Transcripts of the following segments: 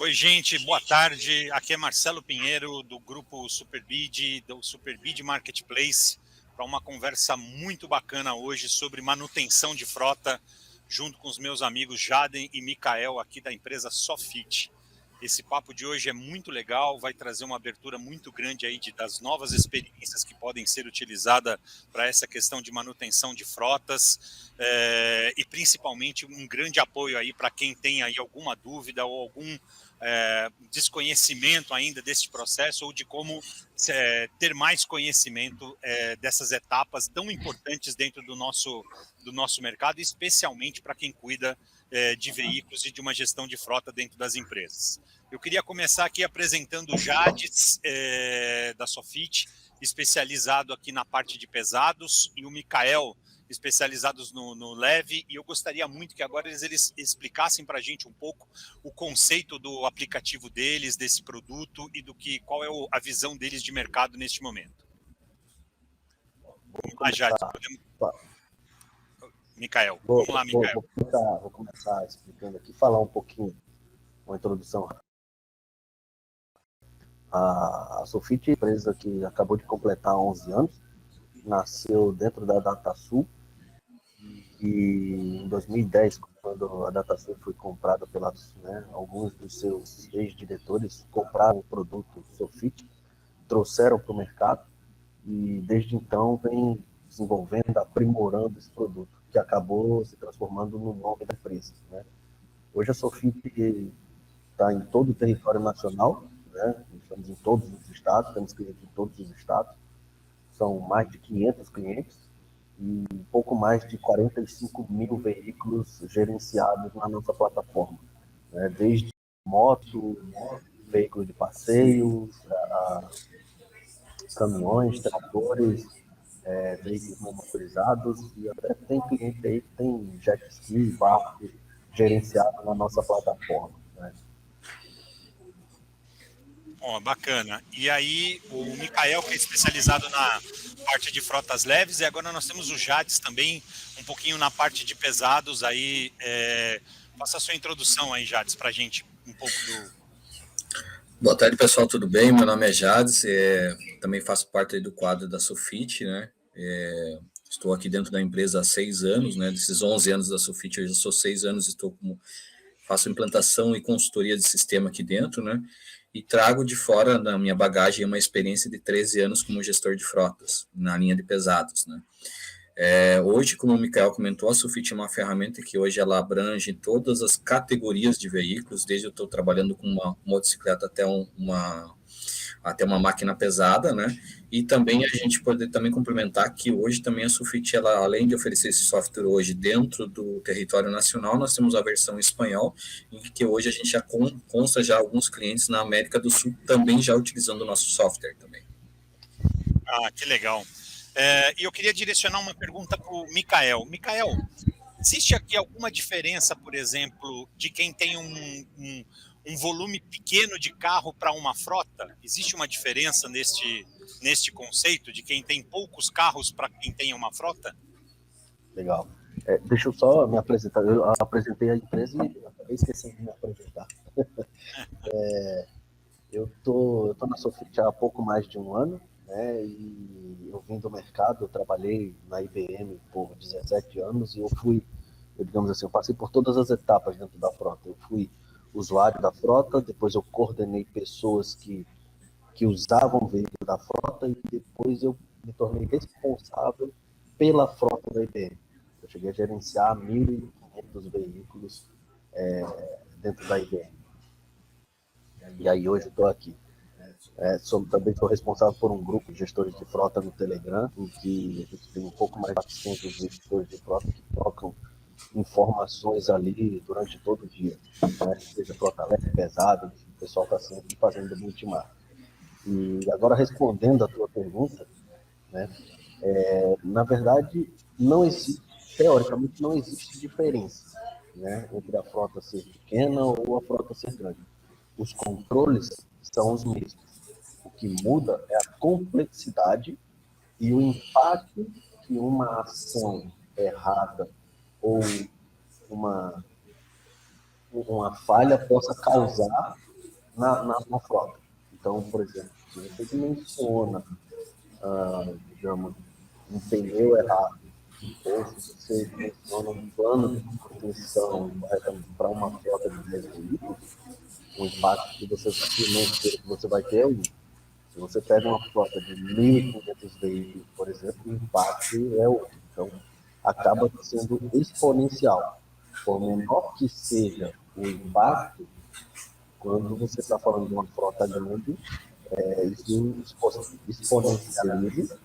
Oi, gente, boa tarde. Aqui é Marcelo Pinheiro, do grupo Superbid, do Superbid Marketplace, para uma conversa muito bacana hoje sobre manutenção de frota, junto com os meus amigos Jaden e Mikael, aqui da empresa Sofit. Esse papo de hoje é muito legal, vai trazer uma abertura muito grande aí das novas experiências que podem ser utilizadas para essa questão de manutenção de frotas, e principalmente um grande apoio aí para quem tem aí alguma dúvida ou algum desconhecimento ainda deste processo, ou de como ter mais conhecimento dessas etapas tão importantes dentro do nosso mercado, especialmente para quem cuida de veículos e de uma gestão de frota dentro das empresas. Eu queria começar aqui apresentando o Jades, da Sofit, especializado aqui na parte de pesados, e o Mikael, especializados no leve, e eu gostaria muito que agora eles explicassem para a gente um pouco o conceito do aplicativo deles, desse produto, e qual é a visão deles de mercado neste momento. Vamos lá, Jades. Mikael, vamos lá, Mikael. Vou começar explicando aqui, falar um pouquinho, uma introdução. A Sofit é uma empresa que acabou de completar 11 anos, nasceu dentro da DataSul, e em 2010, quando a DataSul foi comprada alguns dos seus ex-diretores compraram o produto Sofit, trouxeram para o mercado, e desde então vem desenvolvendo, aprimorando esse produto, que acabou se transformando no nome da empresa. Hoje a Sofit está em todo o território nacional, estamos em todos os estados, temos clientes em todos os estados, são mais de 500 clientes e pouco mais de 45 mil veículos gerenciados na nossa plataforma, desde moto, veículo de passeio, caminhões, tratores, veículos motorizados, e até tem cliente aí que tem jet ski, barco gerenciado na nossa plataforma. Bom, bacana. E aí, o Mikael, que é especializado na parte de frotas leves, e agora nós temos o Jades também, um pouquinho na parte de pesados. Aí, faça a sua introdução aí, Jades, para a gente, um pouco do... Boa tarde, pessoal, tudo bem? Meu nome é Jades, também faço parte do quadro da Sofit, estou aqui dentro da empresa há 6 anos, desses 11 anos da Sofit, eu já sou 6 anos, faço implantação e consultoria de sistema aqui dentro, e trago de fora da minha bagagem uma experiência de 13 anos como gestor de frotas, na linha de pesados, Hoje, como o Mikael comentou, a Sofit é uma ferramenta que hoje ela abrange todas as categorias de veículos, desde eu estou trabalhando com uma motocicleta até uma máquina pesada, E também a gente pode também complementar que hoje também a Sofit, ela, além de oferecer esse software hoje dentro do território nacional, nós temos a versão em espanhol, em que hoje a gente já consta já alguns clientes na América do Sul também já utilizando o nosso software também. Ah, que legal. E eu queria direcionar uma pergunta para o Mikael. Mikael, existe aqui alguma diferença, por exemplo, de quem tem um volume pequeno de carro para uma frota? Existe uma diferença neste conceito de quem tem poucos carros para quem tem uma frota? Legal. Deixa eu só me apresentar. Eu apresentei a empresa e acabei esquecendo de me apresentar. Eu tô na Sofit há pouco mais de um ano, e eu vim do mercado, eu trabalhei na IBM por 17 anos e eu passei por todas as etapas dentro da frota. Eu fui usuário da frota, depois eu coordenei pessoas que usavam o veículo da frota e depois eu me tornei responsável pela frota da IBM. Eu cheguei a gerenciar 1.500 veículos dentro da IBM. E aí hoje eu estou aqui. Também sou responsável por um grupo de gestores de frota no Telegram, em que a gente tem um pouco mais de 400 gestores de frota que trocam informações ali durante todo o dia, seja frota leve, pesada, o pessoal está sempre fazendo benchmark. E agora, respondendo a tua pergunta, na verdade, teoricamente não existe diferença, entre a frota ser pequena ou a frota ser grande. Os controles são os mesmos. O que muda é a complexidade e o impacto que uma ação errada ou uma falha possa causar na frota. Então, por exemplo, se você dimensiona, digamos, um pneu errado, ou se você dimensiona um plano de manutenção para uma frota de 10 veículos, o impacto que você vai ter é um. Se você pega uma frota de 1.500 veículos, por exemplo, o impacto é outro. Então, acaba sendo exponencial. Por menor que seja o impacto, quando você está falando de uma frota grande, isso exponencializa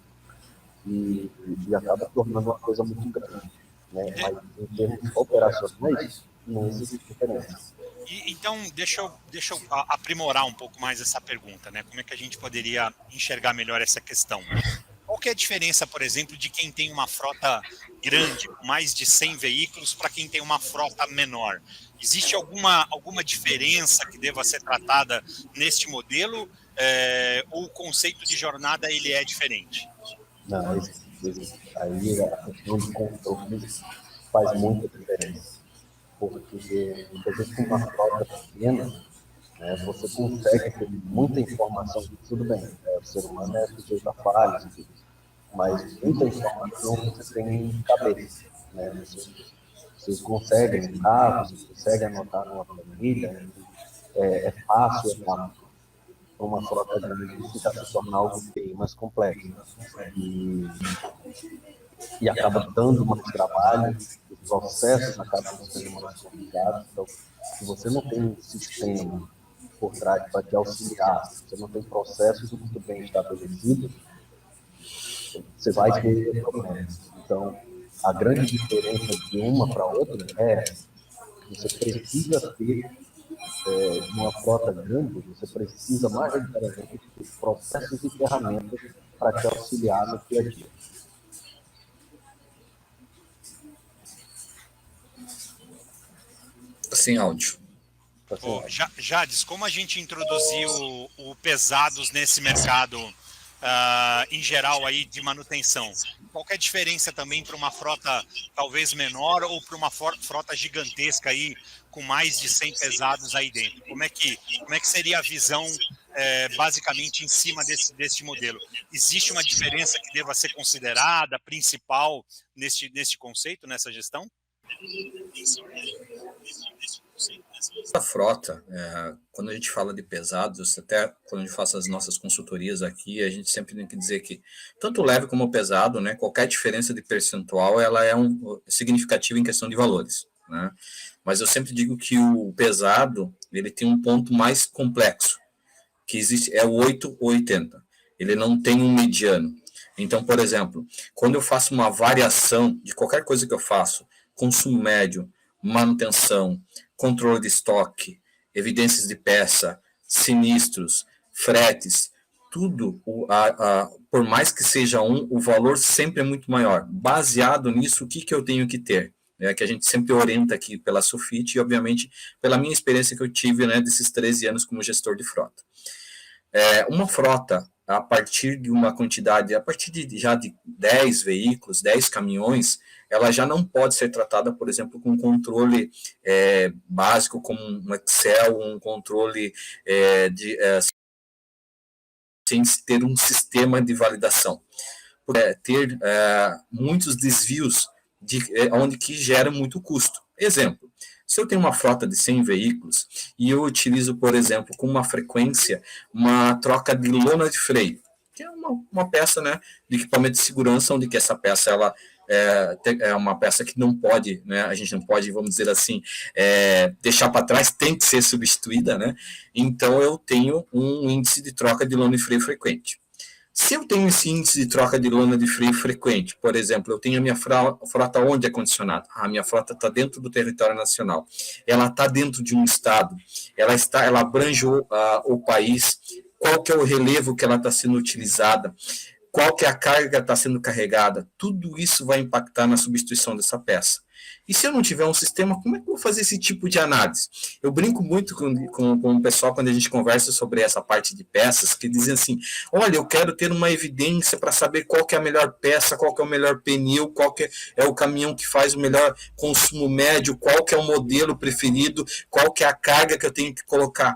e acaba tornando uma coisa muito grande. Né? Mas em termos operacionais, não existe diferença. Então, deixa eu aprimorar um pouco mais essa pergunta, né? Como é que a gente poderia enxergar melhor essa questão? Qual que é a diferença, por exemplo, de quem tem uma frota grande, com mais de 100 veículos, para quem tem uma frota menor? Existe alguma diferença que deva ser tratada neste modelo? Ou o conceito de jornada ele é diferente? Não, existe. Aí a questão de controle faz muita diferença. Porque muitas vezes com uma frota pequena, né, você consegue ter muita informação, tudo bem, o ser humano é sujeito a falhas, mas muita informação você tem em cabeça. Né, você consegue anotar, você consegue anotar numa planilha, é fácil, é rápido. Uma frota grande isso já se torna algo bem mais complexo. E acaba dando mais trabalho, os processos acabam sendo mais complicados. Então, se você não tem um sistema por trás para te auxiliar, se você não tem processos muito bem estabelecidos, você vai ter problemas. Então, a grande diferença de uma para outra é que você precisa ter uma frota grande, você precisa mais necessariamente de processos e ferramentas para te auxiliar no dia a dia. Sem áudio. Jades, como a gente introduziu o pesados nesse mercado em geral aí de manutenção? Qual que é a diferença também para uma frota talvez menor ou para uma frota gigantesca aí com mais de 100 pesados aí dentro? Como é que seria a visão basicamente em cima deste modelo? Existe uma diferença que deva ser considerada principal neste conceito, nessa gestão? A frota, quando a gente fala de pesados, até quando a gente faz as nossas consultorias aqui, a gente sempre tem que dizer que tanto leve como pesado, né, qualquer diferença de percentual, ela é significativa em questão de valores, né? Mas eu sempre digo que o pesado, ele tem um ponto mais complexo, que existe, é o 8 ou 80. Ele não tem um mediano. Então, por exemplo, quando eu faço uma variação de qualquer coisa que eu faço, consumo médio, manutenção, controle de estoque, evidências de peça, sinistros, fretes, tudo, por mais que seja o valor sempre é muito maior. Baseado nisso, o que eu tenho que ter? Que a gente sempre orienta aqui pela Sofit e, obviamente, pela minha experiência que eu tive, né, desses 13 anos como gestor de frota. Uma frota, a partir de uma quantidade, a partir já de 10 veículos, 10 caminhões, ela já não pode ser tratada, por exemplo, com um controle básico, como um Excel, um controle sem ter um sistema de validação. Ter muitos desvios onde que gera muito custo. Exemplo, se eu tenho uma frota de 100 veículos e eu utilizo, por exemplo, com uma frequência, uma troca de lona de freio, que é uma peça, né, de equipamento de segurança, onde que essa peça ela é uma peça que não pode, né, a gente não pode, vamos dizer assim, deixar para trás, tem que ser substituída, né? Então eu tenho um índice de troca de lona de freio frequente. Se eu tenho esse índice de troca de lona de freio frequente, por exemplo, eu tenho a minha frota onde é condicionada? A minha frota está dentro do território nacional. Ela está dentro de um estado. Ela abrange o país. Qual que é o relevo que ela está sendo utilizada? Qual que é a carga que está sendo carregada? Tudo isso vai impactar na substituição dessa peça. E se eu não tiver um sistema, como é que eu vou fazer esse tipo de análise? Eu brinco muito com o pessoal quando a gente conversa sobre essa parte de peças, que dizem assim, olha, eu quero ter uma evidência para saber qual que é a melhor peça, qual que é o melhor pneu, qual que é o caminhão que faz o melhor consumo médio, qual que é o modelo preferido, qual que é a carga que eu tenho que colocar.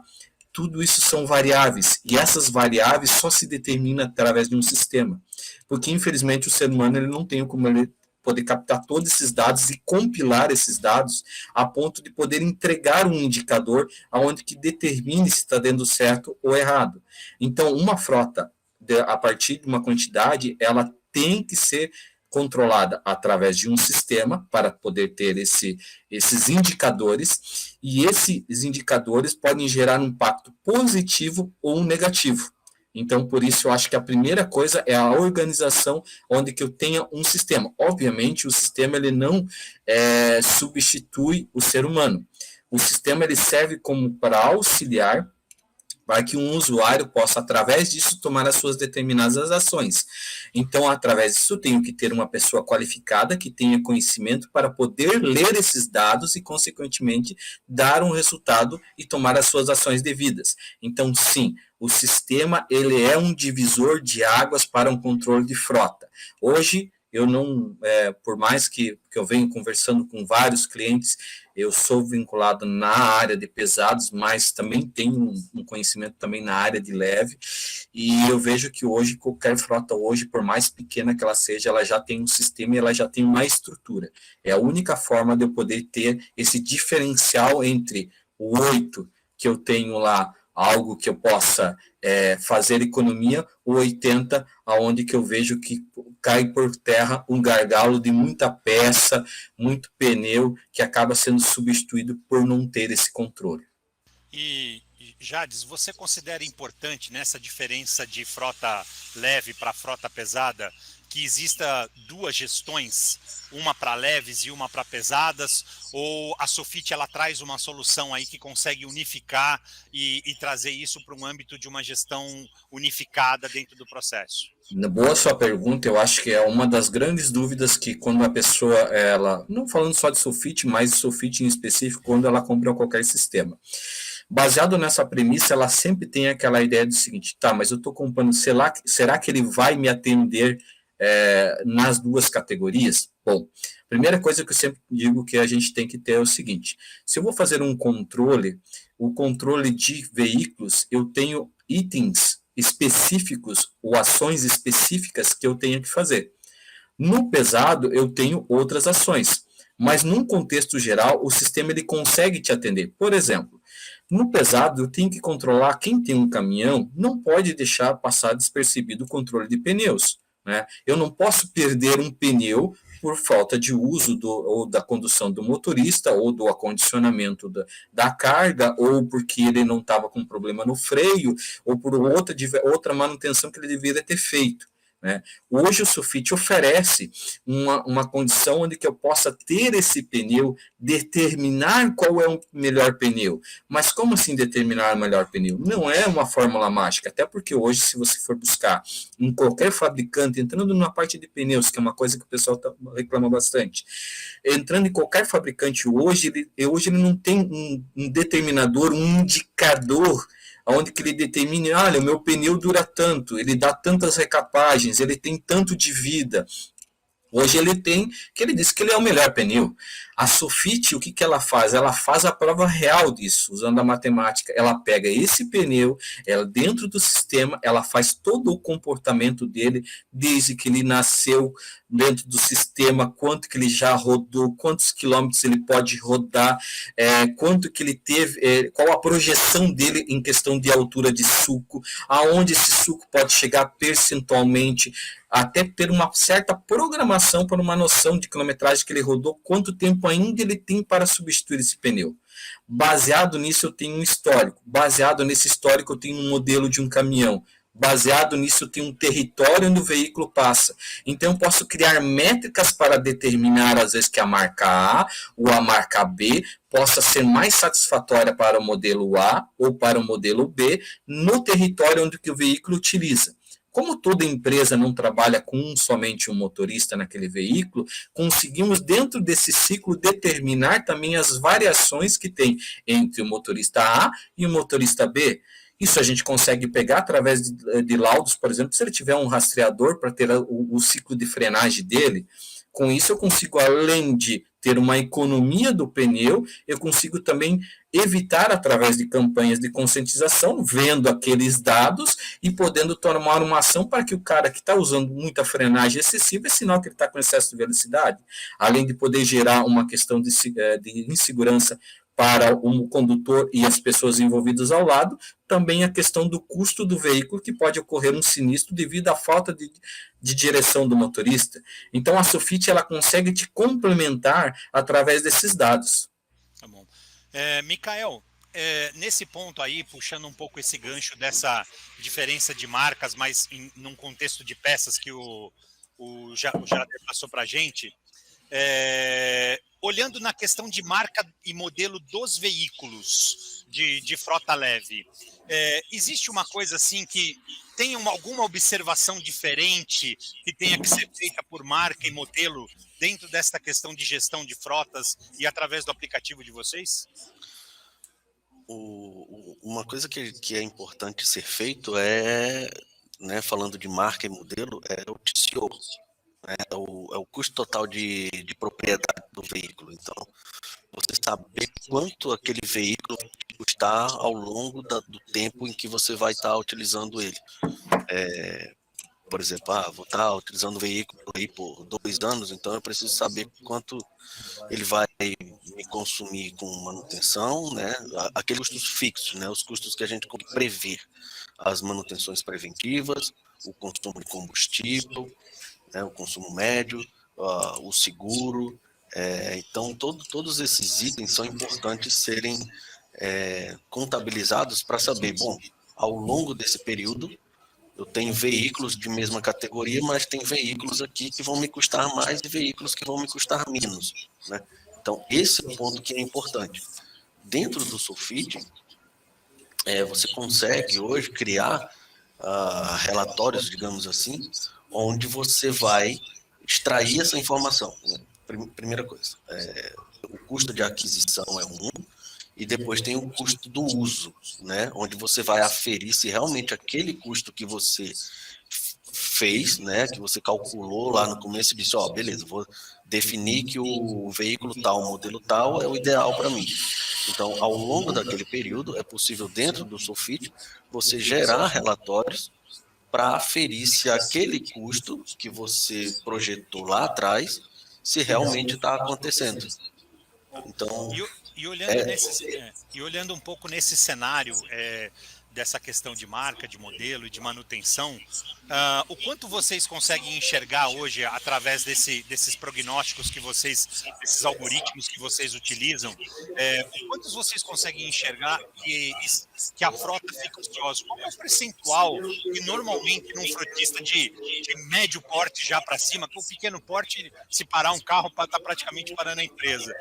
tudo isso são variáveis, e essas variáveis só se determinam através de um sistema, porque infelizmente o ser humano ele não tem como ele poder captar todos esses dados e compilar esses dados a ponto de poder entregar um indicador aonde que determine se está dando certo ou errado. Então, uma frota, a partir de uma quantidade, ela tem que ser controlada através de um sistema para poder ter esses indicadores, e esses indicadores podem gerar um impacto positivo ou negativo. Então, por isso, eu acho que a primeira coisa é a organização onde que eu tenha um sistema. Obviamente, o sistema ele não substitui o ser humano. O sistema ele serve como para auxiliar para que um usuário possa, através disso, tomar as suas determinadas ações. Então, através disso, eu tenho que ter uma pessoa qualificada que tenha conhecimento para poder ler esses dados e, consequentemente, dar um resultado e tomar as suas ações devidas. Então, sim, o sistema ele é um divisor de águas para um controle de frota. Hoje, eu não, por mais que eu venho conversando com vários clientes, eu sou vinculado na área de pesados, mas também tenho um conhecimento também na área de leve, e eu vejo que hoje, qualquer frota hoje, por mais pequena que ela seja, ela já tem um sistema e ela já tem uma estrutura. É a única forma de eu poder ter esse diferencial entre o 8 que eu tenho lá, algo que eu possa fazer economia, o 80, aonde que eu vejo que cai por terra um gargalo de muita peça, muito pneu, que acaba sendo substituído por não ter esse controle. E, Jades, você considera importante nessa diferença de frota leve para frota pesada que exista duas gestões, uma para leves e uma para pesadas, ou a Sofit ela traz uma solução aí que consegue unificar e trazer isso para um âmbito de uma gestão unificada dentro do processo? Boa sua pergunta, eu acho que é uma das grandes dúvidas que quando a pessoa, ela, não falando só de Sofit, mas de Sofit em específico, quando ela compra qualquer sistema. Baseado nessa premissa, ela sempre tem aquela ideia do seguinte, tá, mas eu estou comprando, será que ele vai me atender nas duas categorias? Bom, primeira coisa que eu sempre digo que a gente tem que ter é o seguinte, se eu vou fazer um controle, o controle de veículos, eu tenho itens específicos ou ações específicas que eu tenho que fazer. No pesado, eu tenho outras ações, mas num contexto geral, o sistema ele consegue te atender. Por exemplo, no pesado, eu tenho que controlar quem tem um caminhão, não pode deixar passar despercebido o controle de pneus, né? Eu não posso perder um pneu por falta de uso ou da condução do motorista, ou do acondicionamento da carga, ou porque ele não estava com problema no freio, ou por outra manutenção que ele deveria ter feito, né? Hoje o Sofit oferece uma condição onde que eu possa ter esse pneu, determinar qual é o melhor pneu. Mas como assim determinar o melhor pneu? Não é uma fórmula mágica, até porque hoje, se você for buscar em qualquer fabricante, entrando na parte de pneus, que é uma coisa que o pessoal reclama bastante, entrando em qualquer fabricante hoje ele não tem um determinador, um indicador onde que ele determine, olha, o meu pneu dura tanto, ele dá tantas recapagens, ele tem tanto de vida. Hoje ele diz que ele é o melhor pneu. A Sofit, o que ela faz? Ela faz a prova real disso, usando a matemática. Ela pega esse pneu, ela dentro do sistema, ela faz todo o comportamento dele, desde que ele nasceu dentro do sistema, quanto que ele já rodou, quantos quilômetros ele pode rodar, quanto que ele teve, qual a projeção dele em questão de altura de suco, aonde esse suco pode chegar percentualmente, até ter uma certa programação para uma noção de quilometragem que ele rodou, quanto tempo ainda ele tem para substituir esse pneu. Baseado nisso, eu tenho um histórico. Baseado nesse histórico, eu tenho um modelo de um caminhão. Baseado nisso, eu tenho um território onde o veículo passa. Então, eu posso criar métricas para determinar, às vezes, que a marca A ou a marca B possa ser mais satisfatória para o modelo A ou para o modelo B no território onde que o veículo utiliza. Como toda empresa não trabalha com somente um motorista naquele veículo, conseguimos, dentro desse ciclo, determinar também as variações que tem entre o motorista A e o motorista B. Isso a gente consegue pegar através de laudos, por exemplo, se ele tiver um rastreador para ter o ciclo de frenagem dele, Com isso, eu consigo, além de ter uma economia do pneu, eu consigo também evitar, através de campanhas de conscientização, vendo aqueles dados e podendo tomar uma ação para que o cara que está usando muita frenagem excessiva é sinal que ele está com excesso de velocidade, além de poder gerar uma questão de insegurança para o condutor e as pessoas envolvidas ao lado, também a questão do custo do veículo, que pode ocorrer um sinistro devido à falta de direção do motorista. Então, a Sofit ela consegue te complementar através desses dados. Tá bom. Mikael, nesse ponto aí, puxando um pouco esse gancho dessa diferença de marcas, mas num contexto de peças que o Jader passou para a gente, olhando na questão de marca e modelo dos veículos de frota leve, existe uma coisa assim que tem alguma observação diferente que tenha que ser feita por marca e modelo dentro desta questão de gestão de frotas e através do aplicativo de vocês? Uma coisa que é importante ser feito né, falando de marca e modelo, é o TCO, né, é o custo total de propriedade do veículo. Então, você saber quanto aquele veículo vai te custar ao longo do tempo em que você vai estar utilizando ele. Por exemplo, vou estar utilizando o veículo aí por 2 anos, então eu preciso saber quanto ele vai me consumir com manutenção, né? Aqueles custos fixos, né? Os custos que a gente consegue prever, as manutenções preventivas, o consumo de combustível, né? O consumo médio, o seguro. Então, todos esses itens são importantes serem contabilizados para saber, bom, ao longo desse período, eu tenho veículos de mesma categoria, mas tem veículos aqui que vão me custar mais e veículos que vão me custar menos, né? Então, esse é o ponto que é importante. Dentro do Sofit, você consegue hoje criar relatórios, digamos assim, onde você vai extrair essa informação, né? Primeira coisa, o custo de aquisição é e depois tem o custo do uso, né? Onde você vai aferir se realmente aquele custo que você fez, né, que você calculou lá no começo e disse, beleza, vou definir que o veículo tal, o modelo tal é o ideal para mim. Então, ao longo daquele período, é possível, dentro do Sofit, você gerar relatórios para aferir se aquele custo que você projetou lá atrás, se realmente está acontecendo. Então... E olhando um pouco nesse cenário dessa questão de marca, de modelo e de manutenção, o quanto vocês conseguem enxergar hoje através desses prognósticos que esses algoritmos que vocês utilizam, quantos vocês conseguem enxergar que a frota fica ociosa? Qual é o percentual que normalmente num frotista de médio porte já para cima, que o pequeno porte, se parar um carro, está praticamente parando a empresa,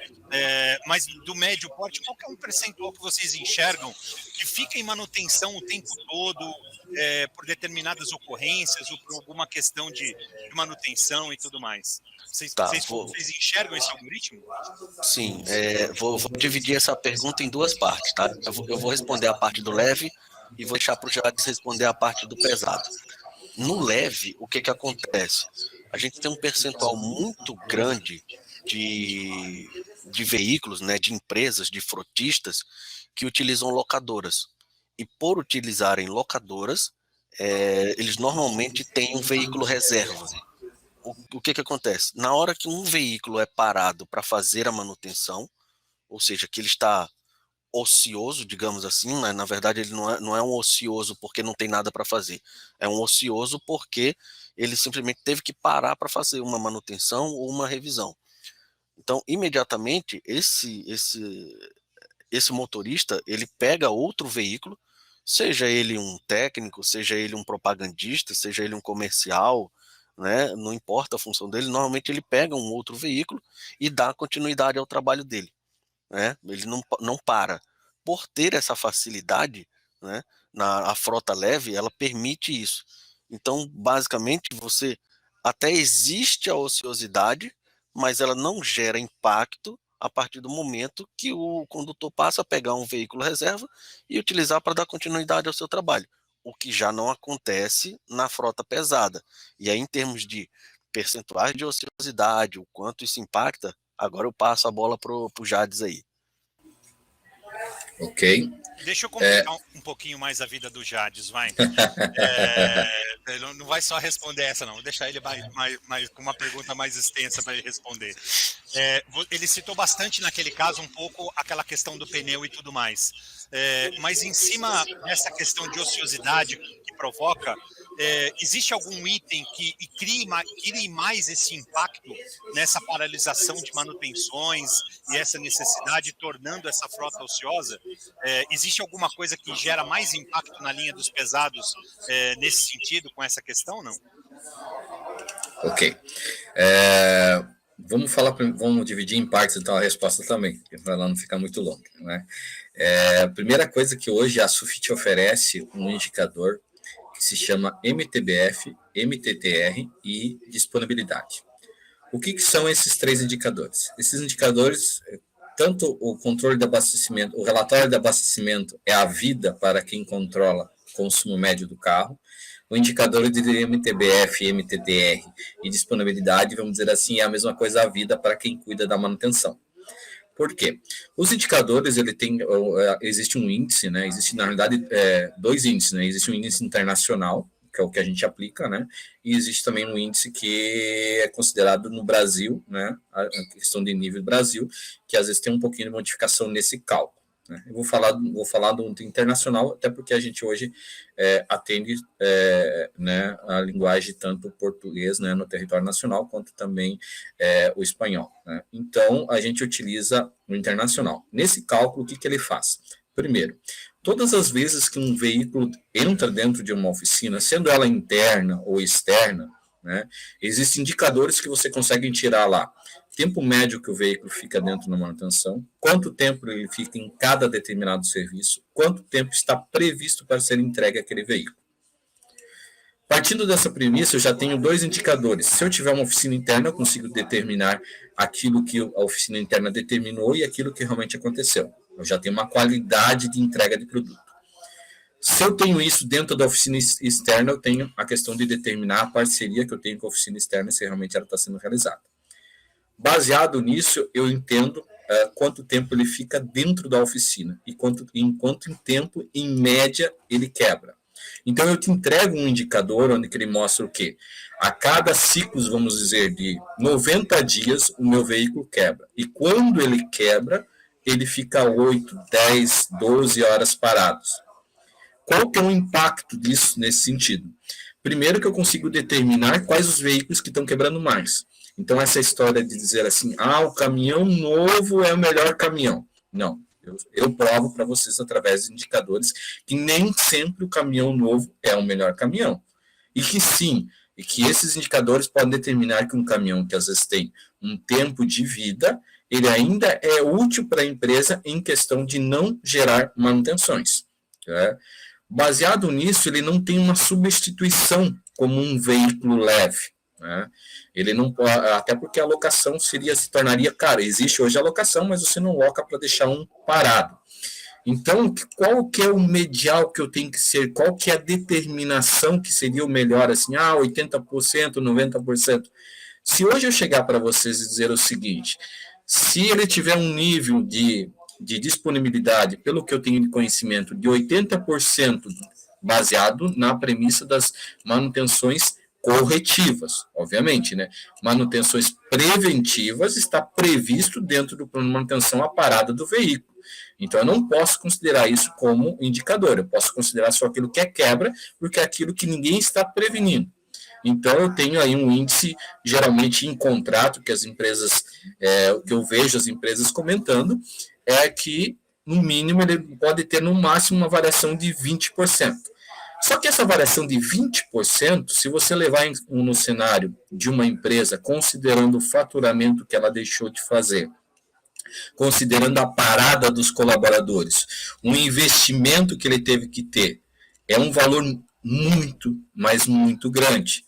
mas do médio porte, qual que é um percentual que vocês enxergam que fica em manutenção o tempo todo, por determinadas ocorrências ou por alguma questão de manutenção e tudo mais? Vocês enxergam esse algoritmo? Sim, vou dividir essa pergunta em 2 partes, tá? Eu vou responder a parte do leve e vou deixar para o Jades responder a parte do pesado. No leve, o que acontece? A gente tem um percentual muito grande de veículos, né, de empresas, de frotistas, que utilizam locadoras. E por utilizarem locadoras, eles normalmente têm um veículo reserva. O que acontece? Na hora que um veículo é parado para fazer a manutenção, ou seja, que ele está ocioso, digamos assim, mas na verdade ele não é um ocioso porque não tem nada para fazer, é um ocioso porque ele simplesmente teve que parar para fazer uma manutenção ou uma revisão. Então, imediatamente, esse motorista, ele pega outro veículo, seja ele um técnico, seja ele um propagandista, seja ele um comercial, né? Não importa a função dele, normalmente ele pega um outro veículo e dá continuidade ao trabalho dele, né? Ele não para. Por ter essa facilidade, né, a frota leve, ela permite isso. Então, basicamente, você até existe a ociosidade, mas ela não gera impacto a partir do momento que o condutor passa a pegar um veículo reserva e utilizar para dar continuidade ao seu trabalho, o que já não acontece na frota pesada. E aí, em termos de percentuais de ociosidade, o quanto isso impacta, agora eu passo a bola para o Jades aí. Ok. Deixa eu complicar um pouquinho mais a vida do Jades, vai. Não vai só responder essa, não. Vou deixar ele com uma pergunta mais extensa para ele responder. Ele citou bastante naquele caso um pouco aquela questão do pneu e tudo mais. Mas em cima dessa questão de ociosidade que provoca, existe algum item que crie mais esse impacto nessa paralisação de manutenções e essa necessidade, tornando essa frota ociosa? Existe alguma coisa que gera mais impacto na linha dos pesados nesse sentido, com essa questão, não? Ok. Vamos dividir em partes então a resposta também, para ela não ficar muito longa, né? A primeira coisa que hoje a Sufit oferece um indicador que se chama MTBF, MTTR e disponibilidade. O que são esses 3 indicadores? Esses indicadores, tanto o controle de abastecimento, o relatório de abastecimento é a vida para quem controla o consumo médio do carro, o indicador de MTBF, MTTR e disponibilidade, vamos dizer assim, é a mesma coisa a vida para quem cuida da manutenção. Por quê? Os indicadores, existe um índice, né? Existe, na realidade, 2 índices, né? Existe um índice internacional, que é o que a gente aplica, né? E existe também um índice que é considerado no Brasil, né? A questão de nível do Brasil, que às vezes tem um pouquinho de modificação nesse cálculo. Eu vou falar do internacional, até porque a gente hoje atende né, a linguagem tanto português, né, no território nacional, quanto também o espanhol, né? Então, a gente utiliza o internacional. Nesse cálculo, o que ele faz? Primeiro, todas as vezes que um veículo entra dentro de uma oficina, sendo ela interna ou externa, né, existem indicadores que você consegue tirar lá. Tempo médio que o veículo fica dentro da manutenção, quanto tempo ele fica em cada determinado serviço, quanto tempo está previsto para ser entregue aquele veículo. Partindo dessa premissa, eu já tenho 2 indicadores. Se eu tiver uma oficina interna, eu consigo determinar aquilo que a oficina interna determinou e aquilo que realmente aconteceu. Eu já tenho uma qualidade de entrega de produto. Se eu tenho isso dentro da oficina externa, eu tenho a questão de determinar a parceria que eu tenho com a oficina externa, se realmente ela está sendo realizada. Baseado nisso, eu entendo quanto tempo ele fica dentro da oficina e em quanto tempo, em média, ele quebra. Então, eu te entrego um indicador onde ele mostra o quê? A cada ciclos, vamos dizer, de 90 dias, o meu veículo quebra. E quando ele quebra, ele fica 8, 10, 12 horas parados. Qual que é o impacto disso nesse sentido? Primeiro que eu consigo determinar quais os veículos que estão quebrando mais. Então, essa história de dizer assim, o caminhão novo é o melhor caminhão. Não, eu provo para vocês através de indicadores que nem sempre o caminhão novo é o melhor caminhão. E que sim, e que esses indicadores podem determinar que um caminhão que às vezes tem um tempo de vida, ele ainda é útil para a empresa em questão de não gerar manutenções. Né? Baseado nisso, ele não tem uma substituição como um veículo leve. Né? Ele não, até porque a locação se tornaria cara. Existe hoje a locação, mas você não loca para deixar um parado. Então, qual que é o medial que eu tenho que ser? Qual que é a determinação que seria o melhor? Assim, 80%, 90%. Se hoje eu chegar para vocês e dizer o seguinte, se ele tiver um nível de disponibilidade, pelo que eu tenho de conhecimento, de 80%, baseado na premissa das manutenções corretivas, obviamente, né? Manutenções preventivas está previsto dentro do plano de manutenção a parada do veículo. Então, eu não posso considerar isso como indicador, eu posso considerar só aquilo que é quebra, porque é aquilo que ninguém está prevenindo. Então, eu tenho aí um índice, geralmente em contrato, que as empresas, o que eu vejo as empresas comentando, é que, no mínimo, ele pode ter, no máximo, uma variação de 20%. Só que essa variação de 20%, se você levar no cenário de uma empresa, considerando o faturamento que ela deixou de fazer, considerando a parada dos colaboradores, um investimento que ele teve que ter, é um valor muito, mas muito grande.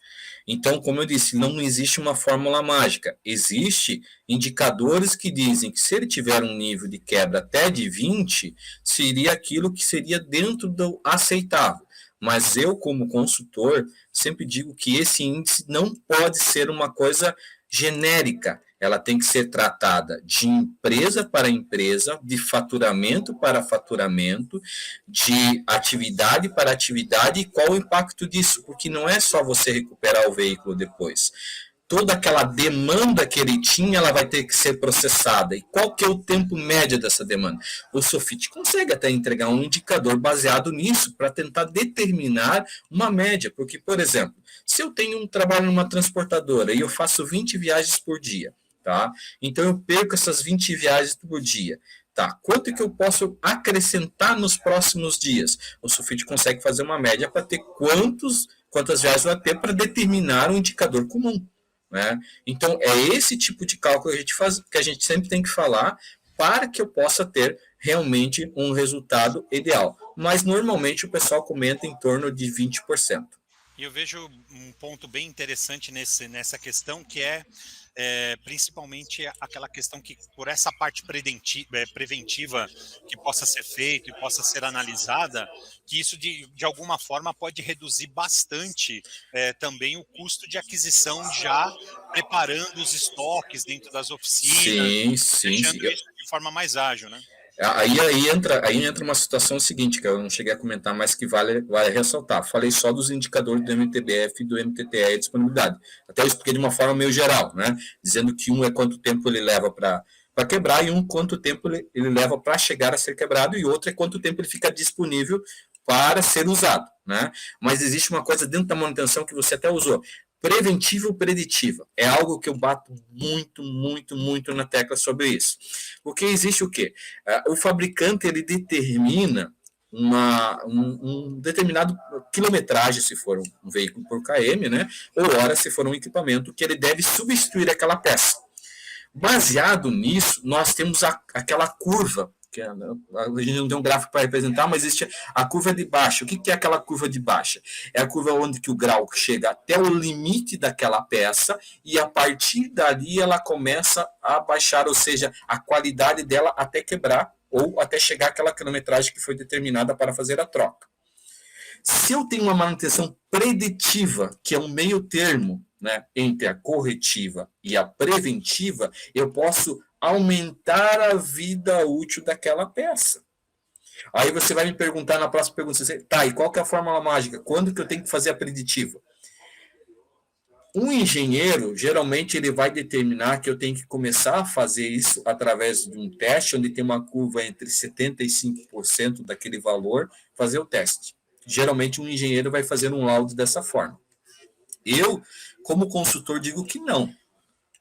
Então, como eu disse, não existe uma fórmula mágica. Existem indicadores que dizem que se ele tiver um nível de quebra até de 20, seria aquilo que seria dentro do aceitável. Mas eu, como consultor, sempre digo que esse índice não pode ser uma coisa genérica. Ela tem que ser tratada de empresa para empresa, de faturamento para faturamento, de atividade para atividade, e qual o impacto disso, porque não é só você recuperar o veículo depois. Toda aquela demanda que ele tinha, ela vai ter que ser processada. E qual que é o tempo médio dessa demanda? O Sofit consegue até entregar um indicador baseado nisso para tentar determinar uma média, porque, por exemplo, se eu tenho um trabalho numa transportadora e eu faço 20 viagens por dia, tá? Então eu perco essas 20 viagens por dia. Tá, quanto que eu posso acrescentar nos próximos dias? O Sofit consegue fazer uma média para ter quantas viagens vai ter para determinar um indicador comum, né? Então é esse tipo de cálculo que a gente faz, que a gente sempre tem que falar para que eu possa ter realmente um resultado ideal. Mas normalmente o pessoal comenta em torno de 20%. E eu vejo um ponto bem interessante nessa questão, que é principalmente aquela questão que, por essa parte preventiva que possa ser feita e possa ser analisada, que isso de alguma forma pode reduzir bastante também o custo de aquisição, já preparando os estoques dentro das oficinas, deixando isso de forma mais ágil, né? Aí entra uma situação seguinte, que eu não cheguei a comentar, mas que vale ressaltar. Falei só dos indicadores do MTBF e do MTTE disponibilidade. Até eu expliquei de uma forma meio geral, né? Dizendo que um é quanto tempo ele leva para quebrar, e um quanto tempo ele leva para chegar a ser quebrado, e outro é quanto tempo ele fica disponível para ser usado, né? Mas existe uma coisa dentro da manutenção que você até usou: preventiva ou preditiva. É algo que eu bato muito na tecla sobre isso. Porque existe o quê? O fabricante, ele determina um determinado quilometragem, se for um veículo por km, né? Ou hora, se for um equipamento, que ele deve substituir aquela peça. Baseado nisso, nós temos aquela curva, que a gente não tem um gráfico para representar, mas existe a curva de baixa. O que é aquela curva de baixa? É a curva onde que o grau chega até o limite daquela peça, e a partir dali ela começa a baixar, ou seja, a qualidade dela até quebrar, ou até chegar àquela quilometragem que foi determinada para fazer a troca. Se eu tenho uma manutenção preditiva, que é um meio termo, né, entre a corretiva e a preventiva, eu posso aumentar a vida útil daquela peça. Aí você vai me perguntar na próxima pergunta, tá, e qual que é a fórmula mágica? Quando que eu tenho que fazer a preditiva? Um engenheiro, geralmente, ele vai determinar que eu tenho que começar a fazer isso através de um teste, onde tem uma curva entre 75% daquele valor, fazer o teste. Geralmente, um engenheiro vai fazer um laudo dessa forma. Eu, como consultor, digo que não,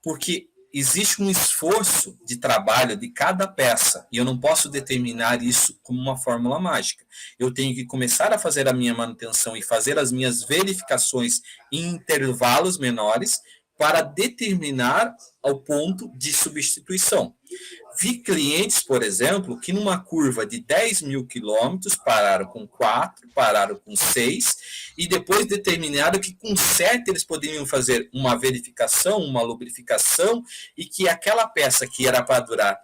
porque existe um esforço de trabalho de cada peça, e eu não posso determinar isso como uma fórmula mágica. Eu tenho que começar a fazer a minha manutenção e fazer as minhas verificações em intervalos menores para determinar o ponto de substituição. Vi clientes, por exemplo, que numa curva de 10 mil quilômetros pararam com 4, pararam com 6, e depois determinaram que com 7 eles poderiam fazer uma verificação, uma lubrificação, e que aquela peça que era para durar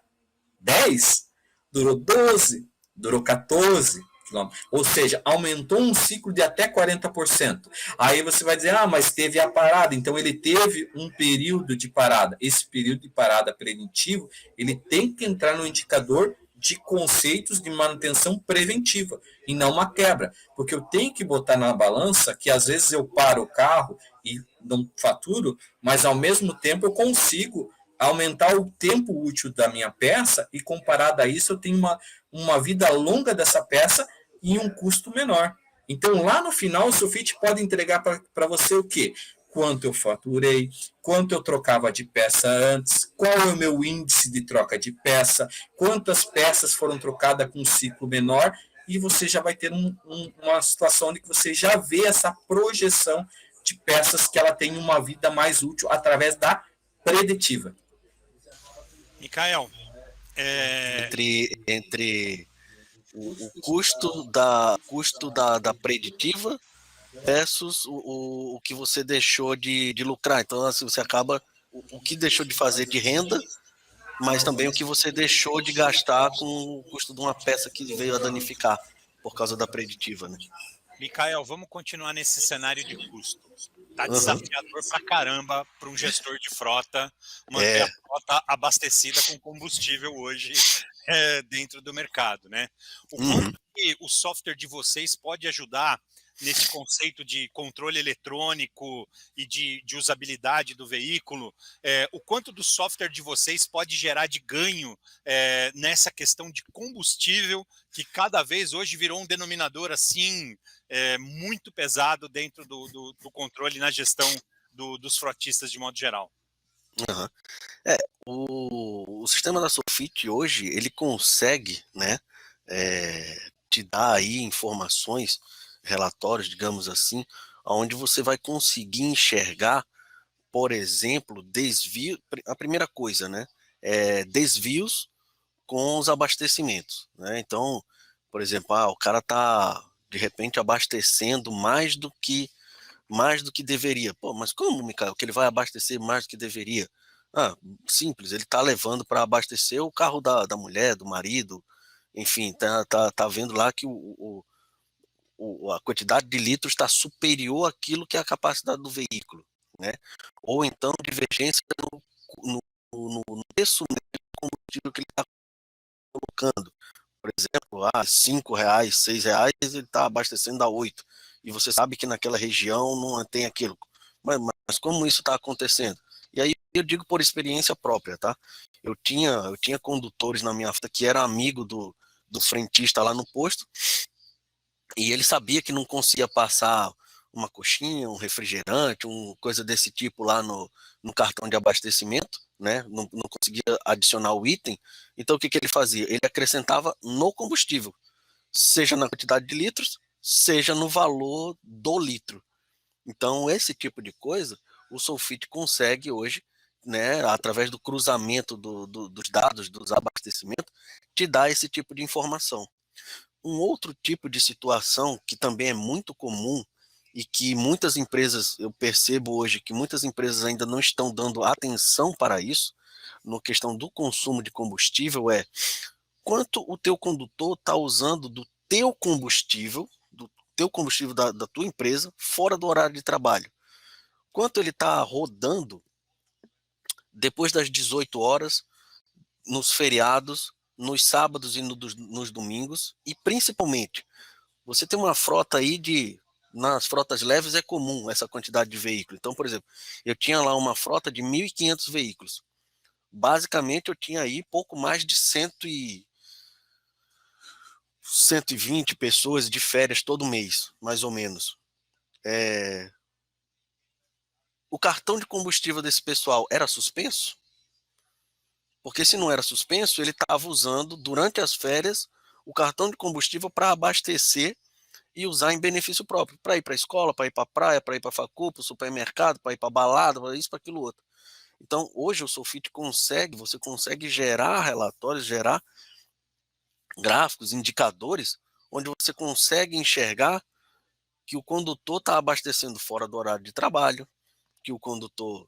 10, durou 12, durou 14 quilômetros. Ou seja, aumentou um ciclo de até 40%. Aí você vai dizer, mas teve a parada. Então ele teve um período de parada. Esse período de parada preventivo, ele tem que entrar no indicador de conceitos de manutenção preventiva, e não uma quebra. Porque eu tenho que botar na balança que às vezes eu paro o carro e não faturo, mas ao mesmo tempo eu consigo aumentar o tempo útil da minha peça, e comparado a isso eu tenho uma vida longa dessa peça e um custo menor. Então lá no final o Sofit pode entregar para você o quê? Quanto eu faturei, quanto eu trocava de peça antes, qual é o meu índice de troca de peça, quantas peças foram trocadas com um ciclo menor, e você já vai ter uma situação onde você já vê essa projeção de peças que ela tem uma vida mais útil através da preditiva. Micael, entre o custo da preditiva versus o que você deixou de lucrar. Então, assim, você acaba o que deixou de fazer de renda, mas também o que você deixou de gastar com o custo de uma peça que veio a danificar por causa da preditiva, né? Mikael, vamos continuar nesse cenário de custo. Tá Aham. desafiador pra caramba para um gestor de frota manter a É. frota abastecida com combustível hoje dentro do mercado, né? O quanto Uhum. que o software de vocês pode ajudar nesse conceito de controle eletrônico e de usabilidade do veículo, o quanto do software de vocês pode gerar de ganho nessa questão de combustível, que cada vez hoje virou um denominador assim muito pesado dentro do controle na gestão dos frotistas de modo geral. Aham. O sistema da Sofit hoje, ele consegue, né, te dar aí informações, relatórios, digamos assim, onde você vai conseguir enxergar, por exemplo, desvio. A primeira coisa, né, desvios com os abastecimentos, né? Então, por exemplo, o cara tá de repente abastecendo mais do que deveria. Pô, mas como, Micael, que ele vai abastecer mais do que deveria? Ah, simples, ele está levando para abastecer o carro da mulher, do marido, enfim, tá vendo lá que a quantidade de litros está superior àquilo que é a capacidade do veículo, né? Ou então divergência no, no preço médio do combustível que ele está colocando. Por exemplo, R$ 5, R$ 6, ele está abastecendo a 8. E você sabe que naquela região não tem aquilo. Mas como isso está acontecendo? E aí eu digo por experiência própria, tá? Eu tinha condutores na minha frota que era amigo do frentista lá no posto, e ele sabia que não conseguia passar uma coxinha, um refrigerante, coisa desse tipo lá no cartão de abastecimento, né? Não conseguia adicionar o item. Então o que ele fazia? Ele acrescentava no combustível, seja na quantidade de litros, seja no valor do litro. Então esse tipo de coisa o Solfit consegue hoje, né, através do cruzamento dos dados dos abastecimentos, te dar esse tipo de informação. Um outro tipo de situação que também é muito comum e que muitas empresas, eu percebo hoje que muitas empresas ainda não estão dando atenção para isso, na questão do consumo de combustível, é quanto o teu condutor está usando do teu combustível da tua empresa fora do horário de trabalho. Quanto ele está rodando depois das 18 horas, nos feriados, nos sábados e nos domingos, e principalmente você tem uma frota aí nas frotas leves é comum essa quantidade de veículos. Então, por exemplo, eu tinha lá uma frota de 1.500 veículos. Basicamente, eu tinha aí pouco mais de 120 pessoas de férias todo mês, mais ou menos. O cartão de combustível desse pessoal era suspenso? Porque se não era suspenso, ele estava usando, durante as férias, o cartão de combustível para abastecer e usar em benefício próprio, para ir para a escola, para ir para a praia, para ir para a facu, para o supermercado, para ir para a balada, para isso, para aquilo outro. Então, hoje o Solfit você consegue gerar relatórios, gerar gráficos, indicadores, onde você consegue enxergar que o condutor está abastecendo fora do horário de trabalho, que o condutor,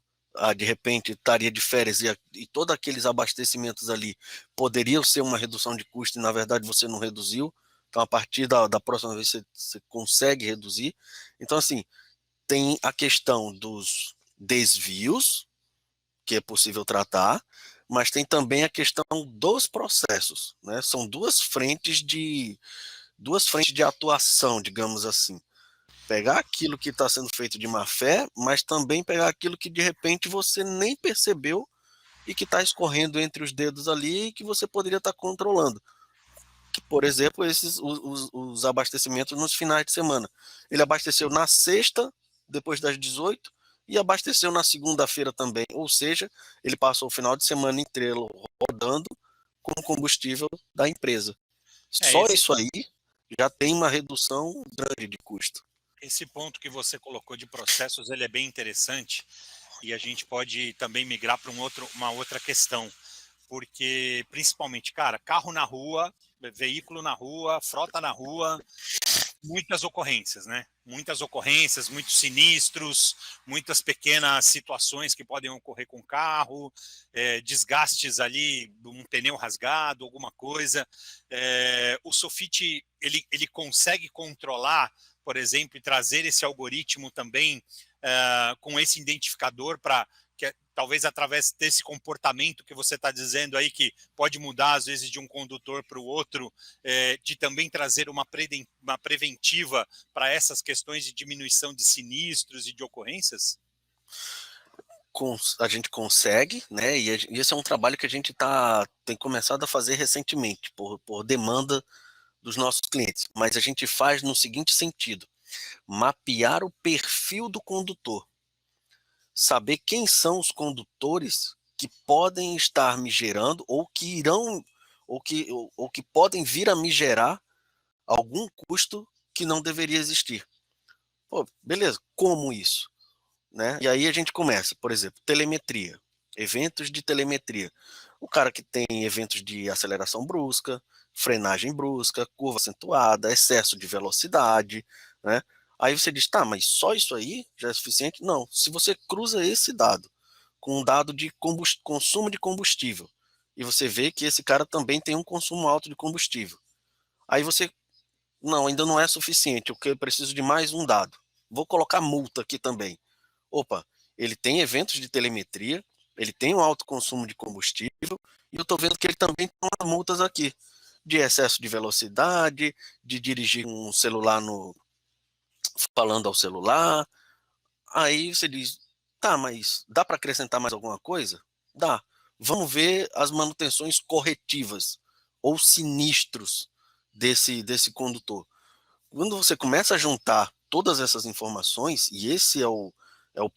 de repente, estaria de férias e todos aqueles abastecimentos ali poderiam ser uma redução de custo e, na verdade, você não reduziu. Então, a partir da próxima vez, você consegue reduzir. Então, assim, tem a questão dos desvios, que é possível tratar, mas tem também a questão dos processos, né? São duas frentes de atuação, digamos assim. Pegar aquilo que está sendo feito de má fé, mas também pegar aquilo que de repente você nem percebeu e que está escorrendo entre os dedos ali e que você poderia estar controlando. Por exemplo, os abastecimentos nos finais de semana. Ele abasteceu na sexta, depois das 18, e abasteceu na segunda-feira também. Ou seja, ele passou o final de semana inteiro rodando com o combustível da empresa. Só Esse, isso aí já tem uma redução grande de custo. esse ponto que você colocou de processos, ele é bem interessante e a gente pode também migrar para uma outra questão, porque principalmente, cara, carro na rua, veículo na rua, frota na rua, muitas ocorrências, né? Muitas ocorrências, muitos sinistros, muitas pequenas situações que podem ocorrer com o carro, desgastes ali, um pneu rasgado, alguma coisa. O Sofit, ele consegue controlar, por exemplo, e trazer esse algoritmo também com esse identificador para que talvez através desse comportamento que você está dizendo aí, que pode mudar às vezes de um condutor para o outro, de também trazer uma preventiva para essas questões de diminuição de sinistros e de ocorrências? A gente consegue, né? E esse é um trabalho que a gente tem começado a fazer recentemente, por demanda dos nossos clientes. Mas a gente faz no seguinte sentido: mapear o perfil do condutor. Saber quem são os condutores que podem estar me gerando ou que irão ou que podem vir a me gerar algum custo que não deveria existir. Pô, beleza, como isso? Né? E aí a gente começa, por exemplo, telemetria, eventos de telemetria. O cara que tem eventos de aceleração brusca, frenagem brusca, curva acentuada, excesso de velocidade, né? Aí você diz, tá, mas só isso aí já é suficiente? Não, se você cruza esse dado com um dado de consumo de combustível, e você vê que esse cara também tem um consumo alto de combustível, aí você, não, ainda não é suficiente, eu preciso de mais um dado. Vou colocar multa aqui também. Opa, ele tem eventos de telemetria, ele tem um alto consumo de combustível, e eu estou vendo que ele também tem umas multas aqui, de excesso de velocidade, de dirigir um celular falando ao celular. Aí você diz, tá, mas dá para acrescentar mais alguma coisa? Dá. Vamos ver as manutenções corretivas ou sinistros desse condutor. Quando você começa a juntar todas essas informações, e esse é o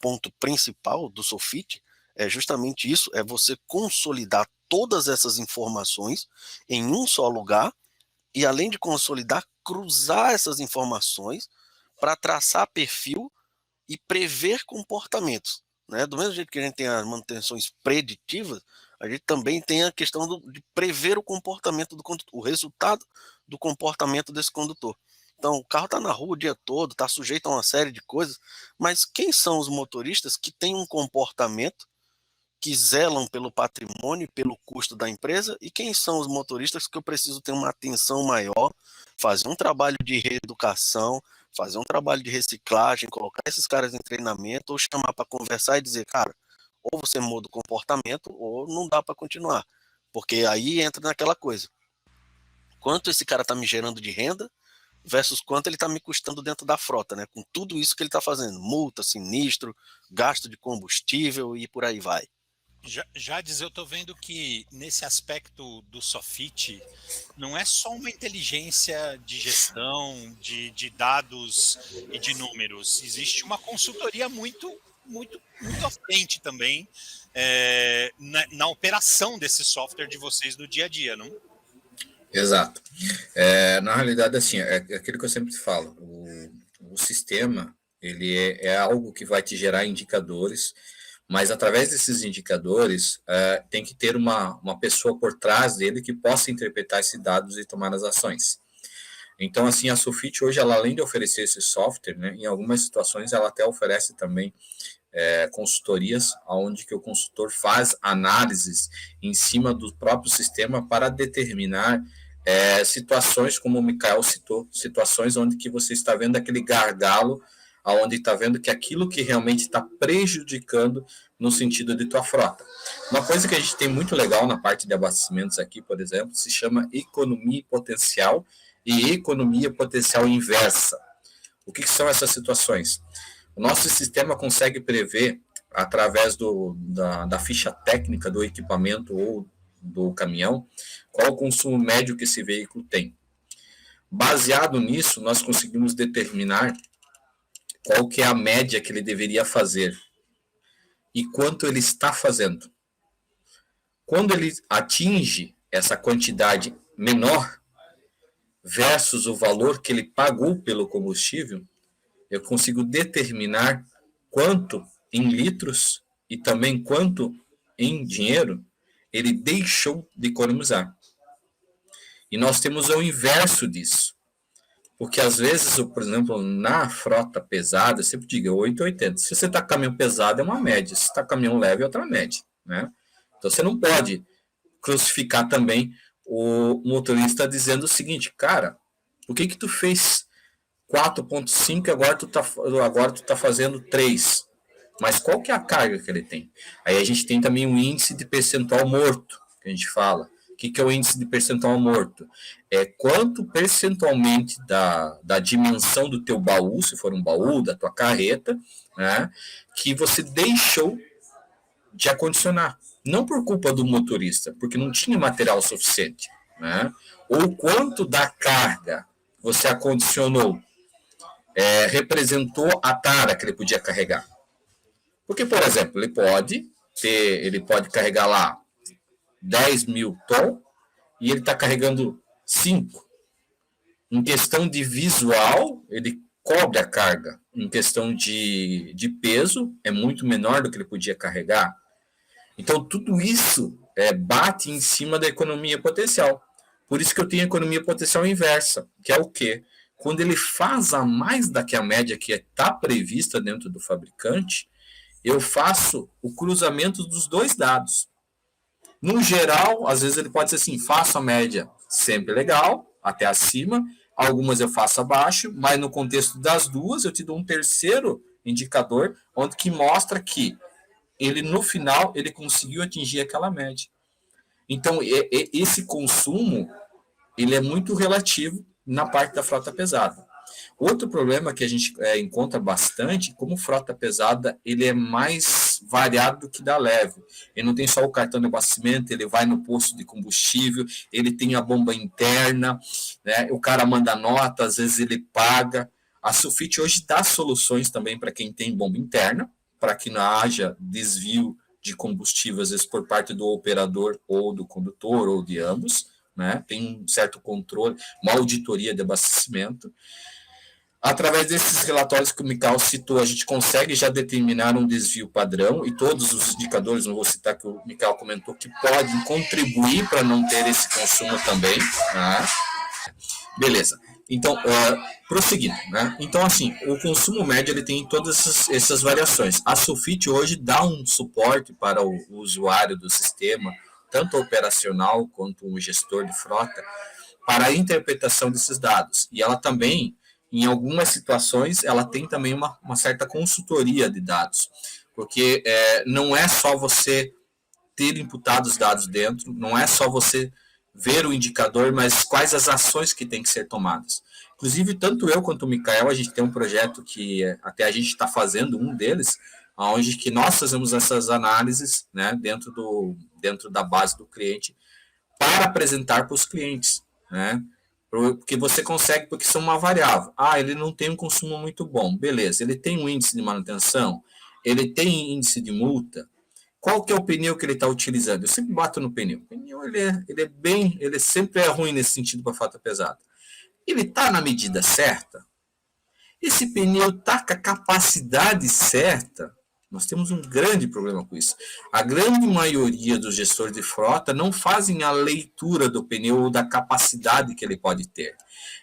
ponto principal do Sofit, é justamente isso, é você consolidar todas essas informações em um só lugar, e além de consolidar, cruzar essas informações para traçar perfil e prever comportamentos. Né? Do mesmo jeito que a gente tem as manutenções preditivas, a gente também tem a questão de prever o comportamento do condutor, o resultado do comportamento desse condutor. Então, o carro está na rua o dia todo, está sujeito a uma série de coisas, mas quem são os motoristas que têm um comportamento, que zelam pelo patrimônio, pelo custo da empresa, e quem são os motoristas que eu preciso ter uma atenção maior, fazer um trabalho de reeducação, fazer um trabalho de reciclagem, colocar esses caras em treinamento, ou chamar para conversar e dizer, cara, ou você muda o comportamento, ou não dá para continuar. Porque aí entra naquela coisa. Quanto esse cara está me gerando de renda, versus quanto ele está me custando dentro da frota, né? Com tudo isso que ele está fazendo, multa, sinistro, gasto de combustível e por aí vai. Jades, eu estou vendo que nesse aspecto do Sofit não é só uma inteligência de gestão de dados e de números, existe uma consultoria muito à frente também na operação desse software de vocês do dia a dia, não? Exato. Na realidade, assim, é aquilo que eu sempre falo, o sistema, ele é algo que vai te gerar indicadores, mas através desses indicadores, tem que ter uma pessoa por trás dele que possa interpretar esses dados e tomar as ações. Então, assim, a Sofit hoje, ela, além de oferecer esse software, né, em algumas situações ela até oferece também consultorias, onde que o consultor faz análises em cima do próprio sistema para determinar situações, como o Mikael citou, situações onde que você está vendo aquele gargalo, onde está vendo que aquilo que realmente está prejudicando no sentido de tua frota. Uma coisa que a gente tem muito legal na parte de abastecimentos aqui, por exemplo, se chama economia potencial e economia potencial inversa. O que são essas situações? O nosso sistema consegue prever, através da ficha técnica do equipamento ou do caminhão, qual o consumo médio que esse veículo tem. Baseado nisso, nós conseguimos determinar qual que é a média que ele deveria fazer e quanto ele está fazendo. Quando ele atinge essa quantidade menor versus o valor que ele pagou pelo combustível, eu consigo determinar quanto em litros e também quanto em dinheiro ele deixou de economizar. E nós temos o inverso disso. Porque às vezes, por exemplo, na frota pesada, eu sempre digo 8,80. Se você está com caminhão pesado, é uma média. Se está com caminhão leve, é outra média. Né? Então você não pode crucificar também o motorista dizendo o seguinte, cara, por que tu fez 4,5 e agora tu tá fazendo 3. Mas qual que é a carga que ele tem? Aí a gente tem também um índice de percentual morto, que a gente fala. O que é o índice de percentual morto? É quanto percentualmente da dimensão do teu baú, se for um baú, da tua carreta, né, que você deixou de acondicionar. Não por culpa do motorista, porque não tinha material suficiente, né? Ou quanto da carga você acondicionou representou a tara que ele podia carregar. Porque, por exemplo, ele pode carregar lá 10 mil tons e ele está carregando 5. Em questão de visual, ele cobre a carga. Em questão de peso, é muito menor do que ele podia carregar. Então, tudo isso bate em cima da economia potencial. Por isso que eu tenho economia potencial inversa, que é o quê? Quando ele faz a mais da que a média que está prevista dentro do fabricante, eu faço o cruzamento dos dois dados. No geral, às vezes ele pode ser assim, faço a média sempre legal, até acima, algumas eu faço abaixo, mas no contexto das duas eu te dou um terceiro indicador, onde que mostra que ele no final ele conseguiu atingir aquela média. Então, esse consumo ele é muito relativo na parte da frota pesada. Outro problema que a gente encontra bastante, como frota pesada, ele é mais variado do que da leve. Ele não tem só o cartão de abastecimento, ele vai no posto de combustível, ele tem a bomba interna, né? O cara manda nota, às vezes ele paga. A Sulfite hoje dá soluções também para quem tem bomba interna, para que não haja desvio de combustível, às vezes por parte do operador ou do condutor, ou de ambos, né? Tem um certo controle, uma auditoria de abastecimento. Através desses relatórios que o Michael citou, a gente consegue já determinar um desvio padrão, e todos os indicadores, não vou citar que o Michael comentou, que podem contribuir para não ter esse consumo também. Né? Beleza. Então, prosseguindo, né? Então, assim, o consumo médio ele tem todas essas variações. A Sulfite hoje dá um suporte para o usuário do sistema, tanto operacional quanto o gestor de frota, para a interpretação desses dados. E ela também, em algumas situações, ela tem também uma certa consultoria de dados, porque não é só você ter imputado os dados dentro, não é só você ver o indicador, mas quais as ações que têm que ser tomadas. Inclusive, tanto eu quanto o Michael, a gente tem um projeto que até a gente está fazendo um deles, onde que nós fazemos essas análises, né, dentro da base do cliente, para apresentar para os clientes, né? Porque você consegue, porque são uma variável. Ele não tem um consumo muito bom. Beleza, ele tem um índice de manutenção, ele tem índice de multa. Qual que é o pneu que ele está utilizando? Eu sempre bato no pneu. O pneu, ele sempre é ruim nesse sentido para frota pesada. Ele está na medida certa? Esse pneu está com a capacidade certa? Nós temos um grande problema com isso. A grande maioria dos gestores de frota não fazem a leitura do pneu ou da capacidade que ele pode ter,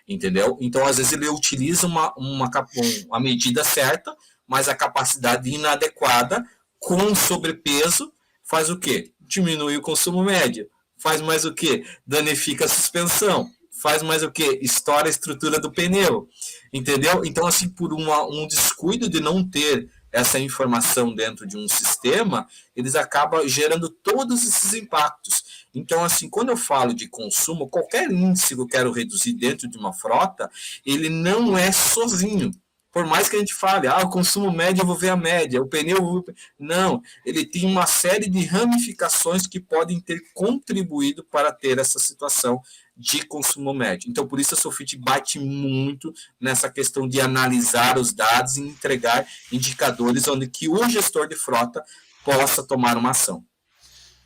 entendeu? Então, às vezes, ele utiliza uma medida certa, mas a capacidade inadequada, com sobrepeso, faz o quê? Diminui o consumo médio. Faz mais o quê? Danifica a suspensão. Faz mais o quê? Estoura a estrutura do pneu, entendeu? Então, assim, por um descuido de não ter essa informação dentro de um sistema, eles acabam gerando todos esses impactos. Então, assim, quando eu falo de consumo, qualquer índice que eu quero reduzir dentro de uma frota, ele não é sozinho. Por mais que a gente fale, o consumo médio eu vou ver a média, o pneu... Não, ele tem uma série de ramificações que podem ter contribuído para ter essa situação de consumo médio. Então, por isso a Sulfite bate muito nessa questão de analisar os dados e entregar indicadores onde que o gestor de frota possa tomar uma ação.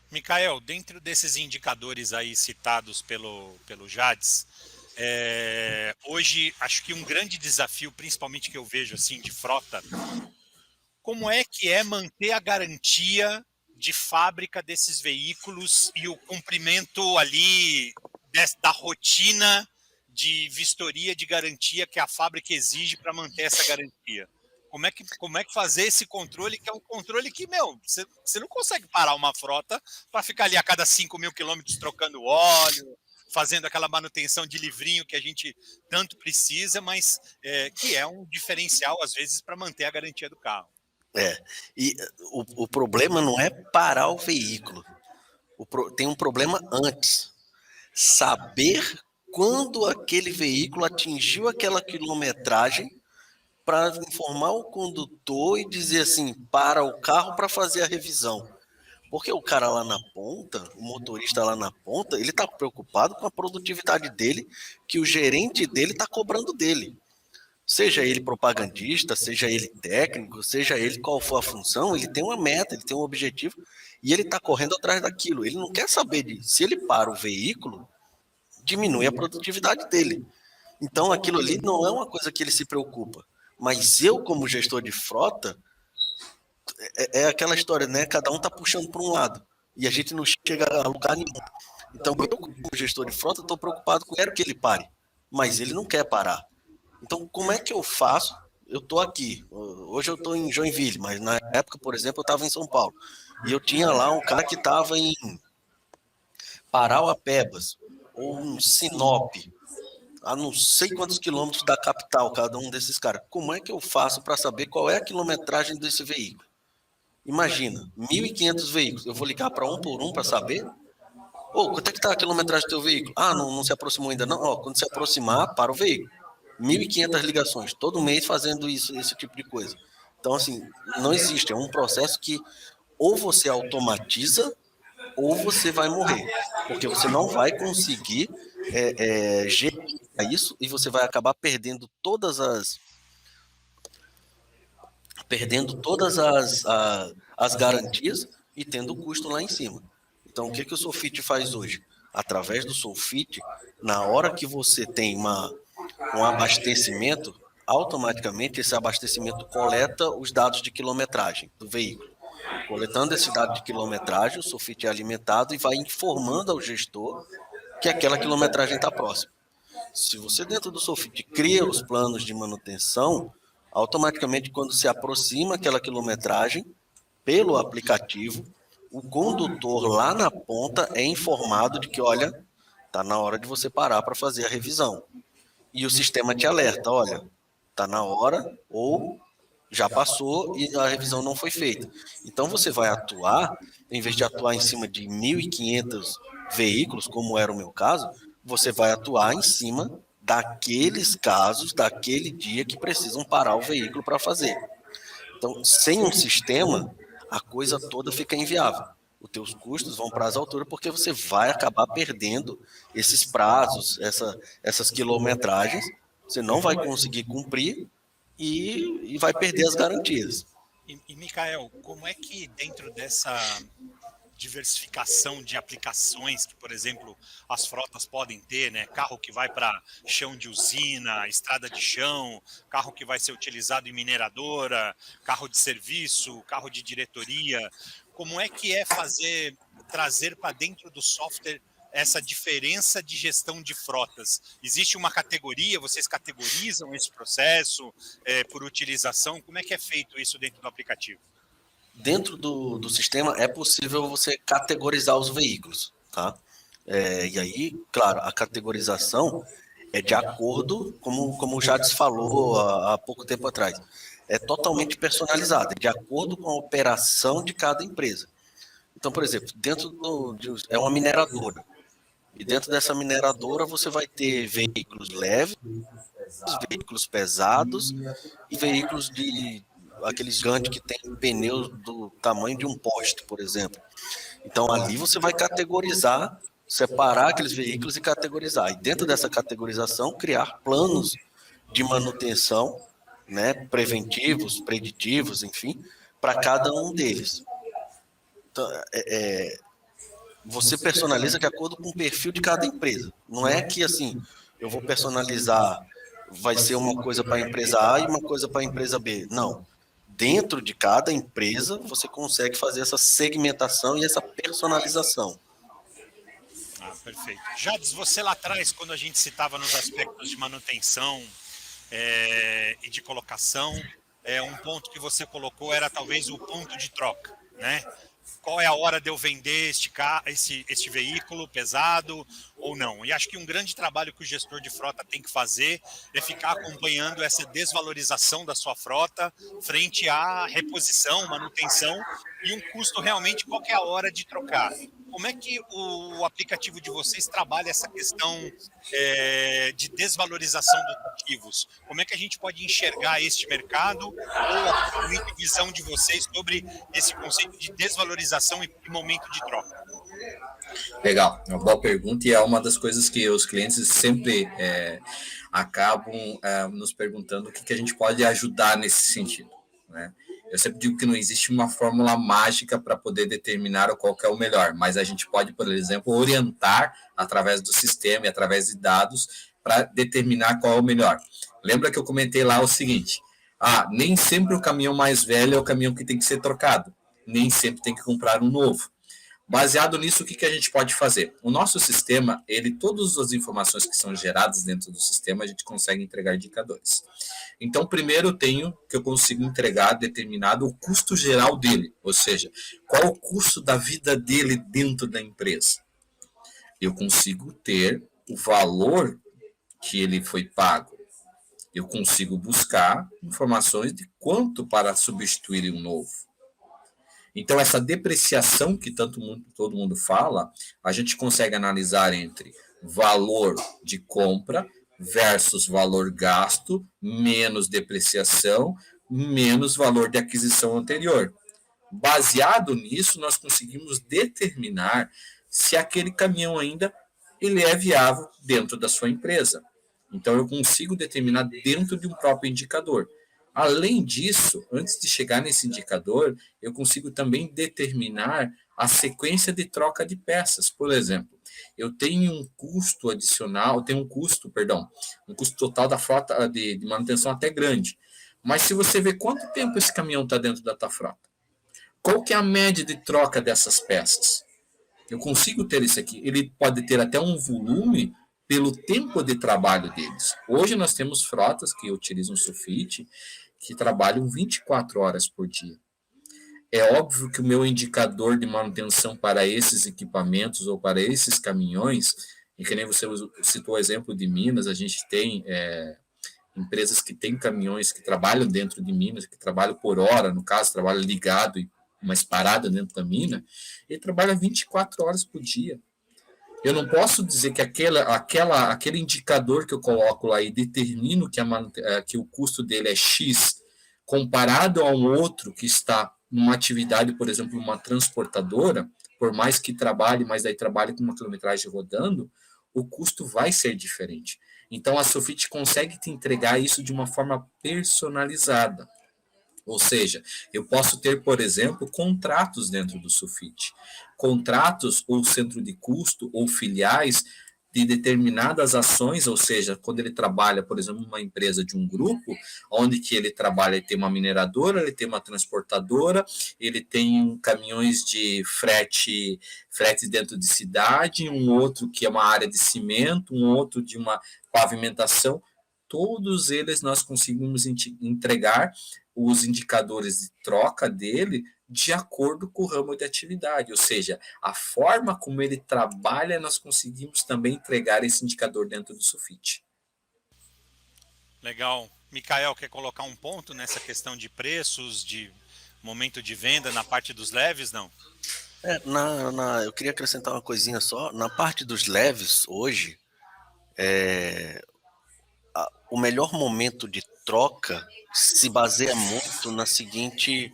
Michael, dentro desses indicadores aí citados pelo Jades, hoje acho que um grande desafio, principalmente que eu vejo assim de frota, como é que é manter a garantia de fábrica desses veículos e o cumprimento ali da rotina de vistoria de garantia que a fábrica exige para manter essa garantia? Como é que fazer esse controle, que é um controle que, você não consegue parar uma frota para ficar ali a cada 5 mil quilômetros trocando óleo, fazendo aquela manutenção de livrinho que a gente tanto precisa, mas que é um diferencial, às vezes, para manter a garantia do carro. E o problema não é parar o veículo. Tem um problema antes. Saber quando aquele veículo atingiu aquela quilometragem para informar o condutor e dizer assim, para o carro para fazer a revisão. Porque o cara lá na ponta, o motorista lá na ponta, ele está preocupado com a produtividade dele, que o gerente dele está cobrando dele. Seja ele propagandista, seja ele técnico, seja ele qual for a função, ele tem uma meta, ele tem um objetivo e ele está correndo atrás daquilo. Ele não quer saber de se ele para o veículo, diminui a produtividade dele. Então aquilo ali não é uma coisa que ele se preocupa. Mas eu, como gestor de frota, é aquela história, né? Cada um está puxando para um lado e a gente não chega a lugar nenhum. Então eu, como gestor de frota, estou preocupado com quero que ele pare, mas ele não quer parar. Então, como é que eu faço? Eu estou aqui, hoje eu estou em Joinville, mas na época, por exemplo, eu estava em São Paulo. E eu tinha lá um cara que estava em Parauapebas, ou em Sinop, a não sei quantos quilômetros da capital, cada um desses caras. Como é que eu faço para saber qual é a quilometragem desse veículo? Imagina, 1.500 veículos, eu vou ligar para um por um para saber? Quanto é que está a quilometragem do teu veículo? Não se aproximou ainda não? Quando se aproximar, para o veículo. 1.500 ligações, todo mês fazendo esse tipo de coisa. Então, assim, não existe. É um processo que ou você automatiza ou você vai morrer. Porque você não vai conseguir gerar isso e você vai acabar perdendo todas as garantias e tendo o custo lá em cima. Então, o que o Sofit faz hoje? Através do Sofit, na hora que você tem um abastecimento, automaticamente esse abastecimento coleta os dados de quilometragem do veículo. Coletando esse dado de quilometragem, o Sofit é alimentado e vai informando ao gestor que aquela quilometragem está próxima. Se você dentro do Sofit cria os planos de manutenção, automaticamente quando se aproxima aquela quilometragem, pelo aplicativo, o condutor lá na ponta é informado de que, olha, está na hora de você parar para fazer a revisão. E o sistema te alerta, olha, está na hora ou já passou e a revisão não foi feita. Então você vai atuar, em vez de atuar em cima de 1.500 veículos, como era o meu caso, você vai atuar em cima daqueles casos, daquele dia que precisam parar o veículo para fazer. Então, sem um sistema, a coisa toda fica inviável. Os teus custos vão para as alturas porque você vai acabar perdendo esses prazos, essas quilometragens, você não vai conseguir cumprir e vai perder as garantias. E Micael, como é que dentro dessa diversificação de aplicações que, por exemplo, as frotas podem ter, né? Carro que vai para chão de usina, estrada de chão, carro que vai ser utilizado em mineradora, carro de serviço, carro de diretoria. Como é que é trazer para dentro do software essa diferença de gestão de frotas? Existe uma categoria, vocês categorizam esse processo por utilização? Como é que é feito isso dentro do aplicativo? Dentro do sistema é possível você categorizar os veículos, tá? E aí, claro, a categorização é de acordo, como o Jades falou há pouco tempo atrás, é totalmente personalizada, de acordo com a operação de cada empresa. Então, por exemplo, é uma mineradora, e dentro dessa mineradora você vai ter veículos leves, veículos pesados e veículos aqueles gigantes que tem pneus do tamanho de um poste, por exemplo. Então, ali você vai categorizar, separar aqueles veículos e categorizar. E dentro dessa categorização, criar planos de manutenção, né, preventivos, preditivos, enfim, para cada um deles. Então, você personaliza de acordo com o perfil de cada empresa. Não é que, assim, eu vou personalizar, vai ser uma coisa para a empresa A e uma coisa para a empresa B. Não. Dentro de cada empresa, você consegue fazer essa segmentação e essa personalização. Perfeito. Jades, você lá atrás, quando a gente citava nos aspectos de manutenção e de colocação, um ponto que você colocou era talvez o ponto de troca, né? qual é a hora de eu vender este veículo pesado ou não. E acho que um grande trabalho que o gestor de frota tem que fazer é ficar acompanhando essa desvalorização da sua frota frente à reposição, manutenção e um custo realmente, qual que é a hora de trocar. Como é que o aplicativo de vocês trabalha essa questão de desvalorização dos ativos? Como é que a gente pode enxergar este mercado ou a visão de vocês sobre esse conceito de desvalorização e momento de troca? Legal, uma boa pergunta, e é uma das coisas que os clientes sempre acabam nos perguntando o que a gente pode ajudar nesse sentido, né? Eu sempre digo que não existe uma fórmula mágica para poder determinar qual que é o melhor, mas a gente pode, por exemplo, orientar através do sistema e através de dados para determinar qual é o melhor. Lembra que eu comentei lá o seguinte: nem sempre o caminhão mais velho é o caminhão que tem que ser trocado, nem sempre tem que comprar um novo. Baseado nisso, o que a gente pode fazer? O nosso sistema, todas as informações que são geradas dentro do sistema, a gente consegue entregar indicadores. Então, primeiro eu consigo entregar determinado o custo geral dele, ou seja, qual o custo da vida dele dentro da empresa. Eu consigo ter o valor que ele foi pago. Eu consigo buscar informações de quanto para substituir um novo. Então, essa depreciação que todo mundo fala, a gente consegue analisar entre valor de compra versus valor gasto, menos depreciação, menos valor de aquisição anterior. Baseado nisso, nós conseguimos determinar se aquele caminhão ainda ele é viável dentro da sua empresa. Então, eu consigo determinar dentro de um próprio indicador. Além disso, antes de chegar nesse indicador, eu consigo também determinar a sequência de troca de peças. Por exemplo, eu tenho um custo adicional, um custo total da frota de manutenção até grande. Mas se você vê quanto tempo esse caminhão está dentro da tua frota, qual que é a média de troca dessas peças? Eu consigo ter isso aqui. Ele pode ter até um volume pelo tempo de trabalho deles. Hoje nós temos frotas que utilizam sulfite que trabalham 24 horas por dia. É óbvio que o meu indicador de manutenção para esses equipamentos ou para esses caminhões, e que nem você citou o exemplo de Minas, a gente tem empresas que têm caminhões que trabalham dentro de Minas, que trabalham por hora, no caso, trabalham ligado, mas parado dentro da mina, ele trabalha 24 horas por dia. Eu não posso dizer que aquele indicador que eu coloco lá e determino que o custo dele é X, comparado a um outro que está numa atividade, por exemplo, uma transportadora, por mais que trabalhe, mas daí trabalhe com uma quilometragem rodando, o custo vai ser diferente. Então, a Sofit consegue te entregar isso de uma forma personalizada. Ou seja, eu posso ter, por exemplo, contratos dentro do Sofit. Contratos ou centro de custo ou filiais de determinadas ações, ou seja, quando ele trabalha, por exemplo, numa empresa de um grupo, onde que ele trabalha, ele tem uma mineradora, ele tem uma transportadora, ele tem caminhões de frete dentro de cidade, um outro que é uma área de cimento, um outro de uma pavimentação. Todos eles nós conseguimos entregar os indicadores de troca dele de acordo com o ramo de atividade, ou seja, a forma como ele trabalha, nós conseguimos também entregar esse indicador dentro do Sofit. Legal. Micael, quer colocar um ponto nessa questão de preços, de momento de venda na parte dos leves, não? Eu queria acrescentar uma coisinha só. Na parte dos leves, hoje, o melhor momento de troca se baseia muito na seguinte,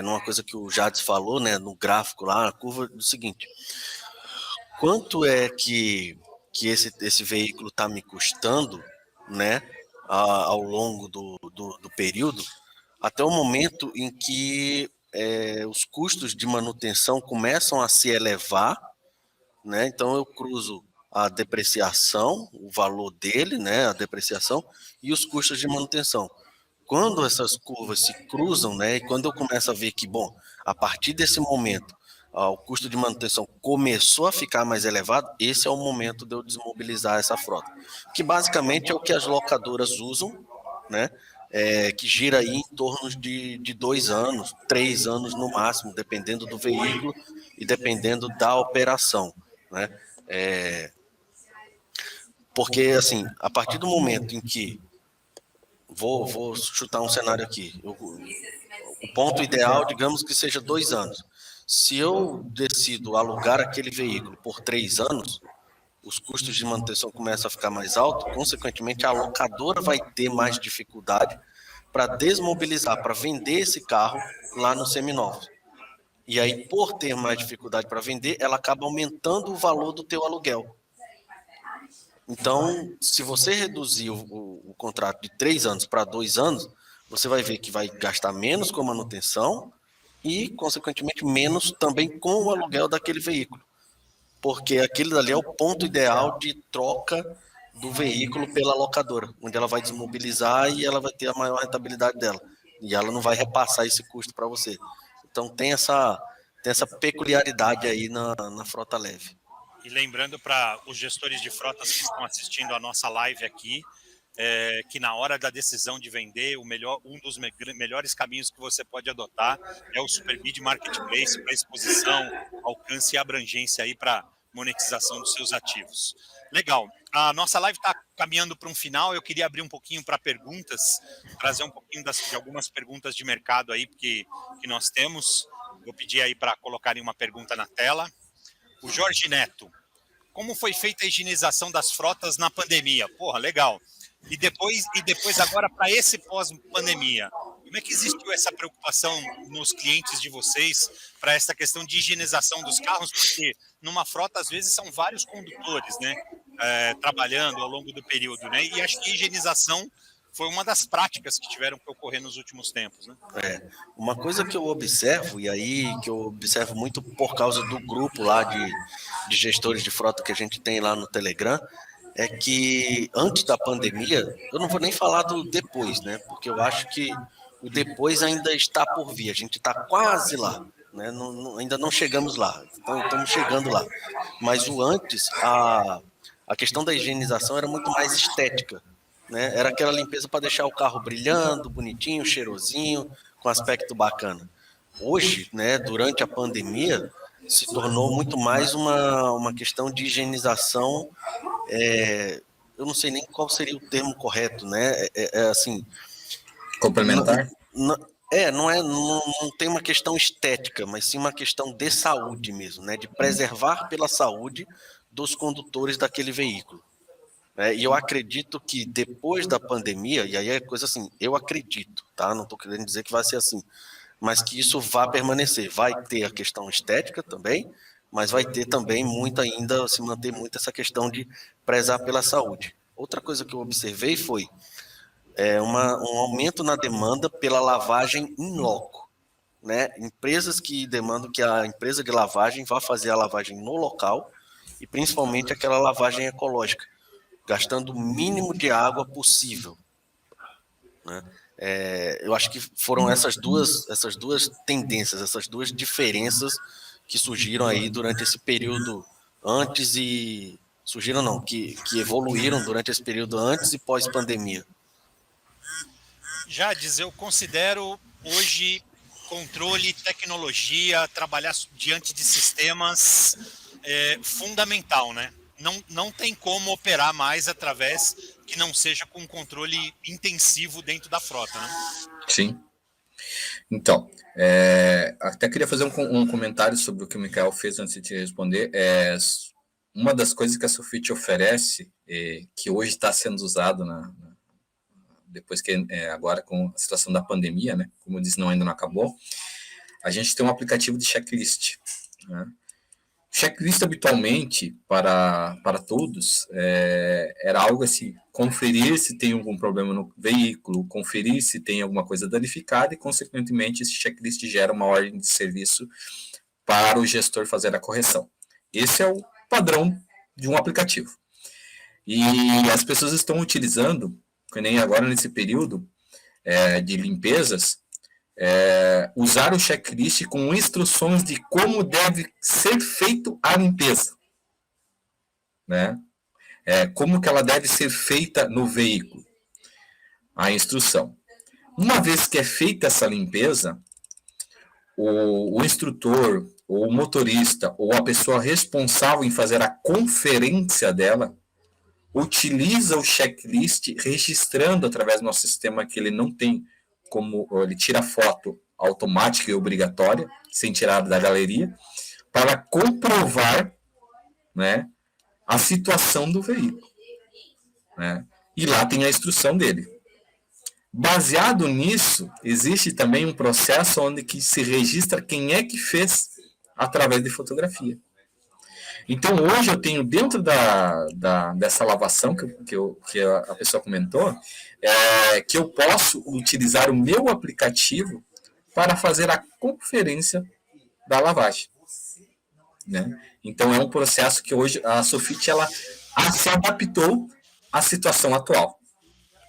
numa coisa que o Jades falou, né, no gráfico lá, na curva do seguinte: quanto é que esse veículo está me custando, né, ao longo do período, até o momento em que os custos de manutenção começam a se elevar, né? Então eu cruzo a depreciação, o valor dele, né, a depreciação e os custos de manutenção. Quando essas curvas se cruzam, né, e quando eu começo a ver que, bom, a partir desse momento, o custo de manutenção começou a ficar mais elevado, esse é o momento de eu desmobilizar essa frota, que basicamente é o que as locadoras usam, né, que gira aí em torno de 2 anos, 3 anos no máximo, dependendo do veículo e dependendo da operação, né? Porque, assim, a partir do momento em que, vou chutar um cenário aqui, o ponto ideal, digamos que seja 2 anos. Se eu decido alugar aquele veículo por 3 anos, os custos de manutenção começam a ficar mais altos, consequentemente a locadora vai ter mais dificuldade para desmobilizar, para vender esse carro lá no seminovo. E aí, por ter mais dificuldade para vender, ela acaba aumentando o valor do teu aluguel. Então, se você reduzir o contrato de 3 anos para 2 anos, você vai ver que vai gastar menos com manutenção e, consequentemente, menos também com o aluguel daquele veículo. Porque aquele ali é o ponto ideal de troca do veículo pela locadora, onde ela vai desmobilizar e ela vai ter a maior rentabilidade dela. E ela não vai repassar esse custo para você. Então tem essa peculiaridade aí na frota leve. E lembrando para os gestores de frotas que estão assistindo a nossa live aqui, que na hora da decisão de vender, um dos melhores caminhos que você pode adotar é o Superbid Marketplace para exposição, alcance e abrangência aí para monetização dos seus ativos. Legal. A nossa live está caminhando para um final. Eu queria abrir um pouquinho para perguntas, trazer um pouquinho de algumas perguntas de mercado aí que nós temos. Vou pedir aí para colocarem uma pergunta na tela. O Jorge Neto. Como foi feita a higienização das frotas na pandemia? Porra, legal. E depois agora para esse pós-pandemia, como é que existiu essa preocupação nos clientes de vocês para essa questão de higienização dos carros? Porque numa frota, às vezes, são vários condutores, né, trabalhando ao longo do período, né? E acho que a higienização foi uma das práticas que tiveram que ocorrer nos últimos tempos, né? Uma coisa que eu observo, e aí que eu observo muito por causa do grupo lá de gestores de frota que a gente tem lá no Telegram, é que antes da pandemia, eu não vou nem falar do depois, né? Porque eu acho que o depois ainda está por vir, a gente está quase lá, né? Ainda não chegamos lá, então estamos chegando lá. Mas o antes, a questão da higienização era muito mais estética, né? Era aquela limpeza para deixar o carro brilhando, bonitinho, cheirosinho, com aspecto bacana. Hoje, né, durante a pandemia, se tornou muito mais uma questão de higienização. Eu não sei nem qual seria o termo correto, né? Assim, complementar? Não tem uma questão estética, mas sim uma questão de saúde mesmo, né? De preservar pela saúde dos condutores daquele veículo. E eu acredito que depois da pandemia, e aí é coisa assim, eu acredito, tá? Não estou querendo dizer que vai ser assim, mas que isso vai permanecer. Vai ter a questão estética também, mas vai ter também se manter muito essa questão de prezar pela saúde. Outra coisa que eu observei foi um aumento na demanda pela lavagem in loco, né? Empresas que demandam que a empresa de lavagem vá fazer a lavagem no local e principalmente aquela lavagem ecológica, gastando o mínimo de água possível, né? Eu acho que foram essas duas tendências, essas duas diferenças que surgiram aí durante esse período antes e... Surgiram não, que evoluíram durante esse período antes e pós-pandemia. Jades, eu considero hoje controle, tecnologia, trabalhar diante de sistemas fundamental, né? Não tem como operar mais através que não seja com controle intensivo dentro da frota, né? Sim. Então, até queria fazer um comentário sobre o que o Michael fez antes de te responder. Uma das coisas que a Sofit oferece, que hoje está sendo usado depois que agora com a situação da pandemia, né? Como eu disse, ainda não acabou. A gente tem um aplicativo de checklist, né? Checklist habitualmente para todos era algo assim, conferir se tem algum problema no veículo, conferir se tem alguma coisa danificada e, consequentemente, esse checklist gera uma ordem de serviço para o gestor fazer a correção. Esse é o padrão de um aplicativo. E as pessoas estão utilizando, que nem agora nesse período de limpezas, usar o checklist com instruções de como deve ser feita a limpeza, né? Como que ela deve ser feita no veículo, a instrução. Uma vez que é feita essa limpeza, o instrutor, ou o motorista, ou a pessoa responsável em fazer a conferência dela, utiliza o checklist registrando através do nosso sistema que ele não tem como, ele tira foto automática e obrigatória, sem tirar da galeria, para comprovar, né, a situação do veículo, né? E lá tem a instrução dele. Baseado nisso, existe também um processo onde que se registra quem é que fez através de fotografia. Então, hoje eu tenho dentro dessa lavação que a pessoa comentou, que eu posso utilizar o meu aplicativo para fazer a conferência da lavagem, né? Então, é um processo que hoje a Sofit ela se adaptou à situação atual.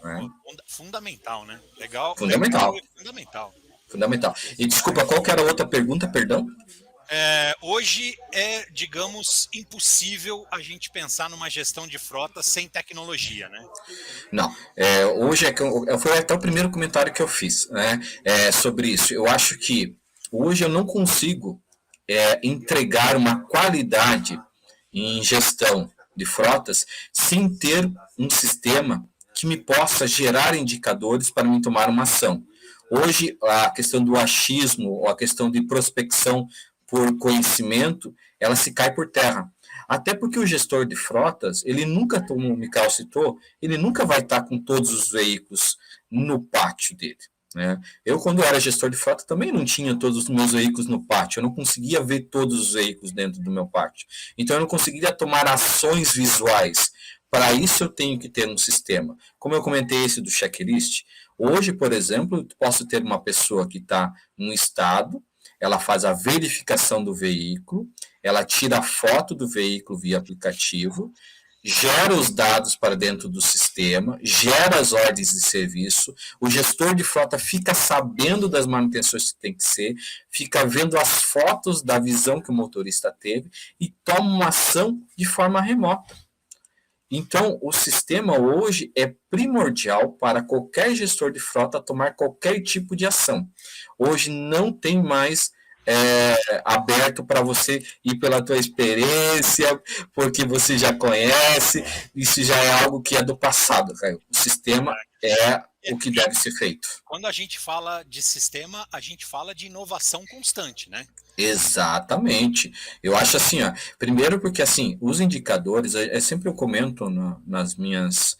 Né? Fundamental, né? Legal. Fundamental. Legal, fundamental. Fundamental. E desculpa, qual que era a outra pergunta, perdão? Hoje é, digamos, impossível a gente pensar numa gestão de frota sem tecnologia, né? Não, hoje foi até o primeiro comentário que eu fiz, né, sobre isso. Eu acho que hoje eu não consigo entregar uma qualidade em gestão de frotas sem ter um sistema que me possa gerar indicadores para me tomar uma ação. Hoje, a questão do achismo, ou a questão de prospecção por conhecimento, ela se cai por terra. Até porque o gestor de frotas, ele nunca, como o Michael citou, ele nunca vai estar com todos os veículos no pátio dele, né? Eu, quando era gestor de frota, também não tinha todos os meus veículos no pátio, eu não conseguia ver todos os veículos dentro do meu pátio. Então, eu não conseguiria tomar ações visuais. Para isso, eu tenho que ter um sistema. Como eu comentei esse do checklist, hoje, por exemplo, eu posso ter uma pessoa que está num estado, ela faz a verificação do veículo, ela tira a foto do veículo via aplicativo, gera os dados para dentro do sistema, gera as ordens de serviço, o gestor de frota fica sabendo das manutenções que tem que ser, fica vendo as fotos da visão que o motorista teve e toma uma ação de forma remota. Então, o sistema hoje é primordial para qualquer gestor de frota tomar qualquer tipo de ação. Hoje não tem mais aberto para você ir pela tua experiência, porque você já conhece, isso já é algo que é do passado, Caio. O sistema é o que deve ser feito. Quando a gente fala de sistema, a gente fala de inovação constante, né? Exatamente. Eu acho assim, ó, primeiro porque assim, os indicadores, sempre eu comento nas minhas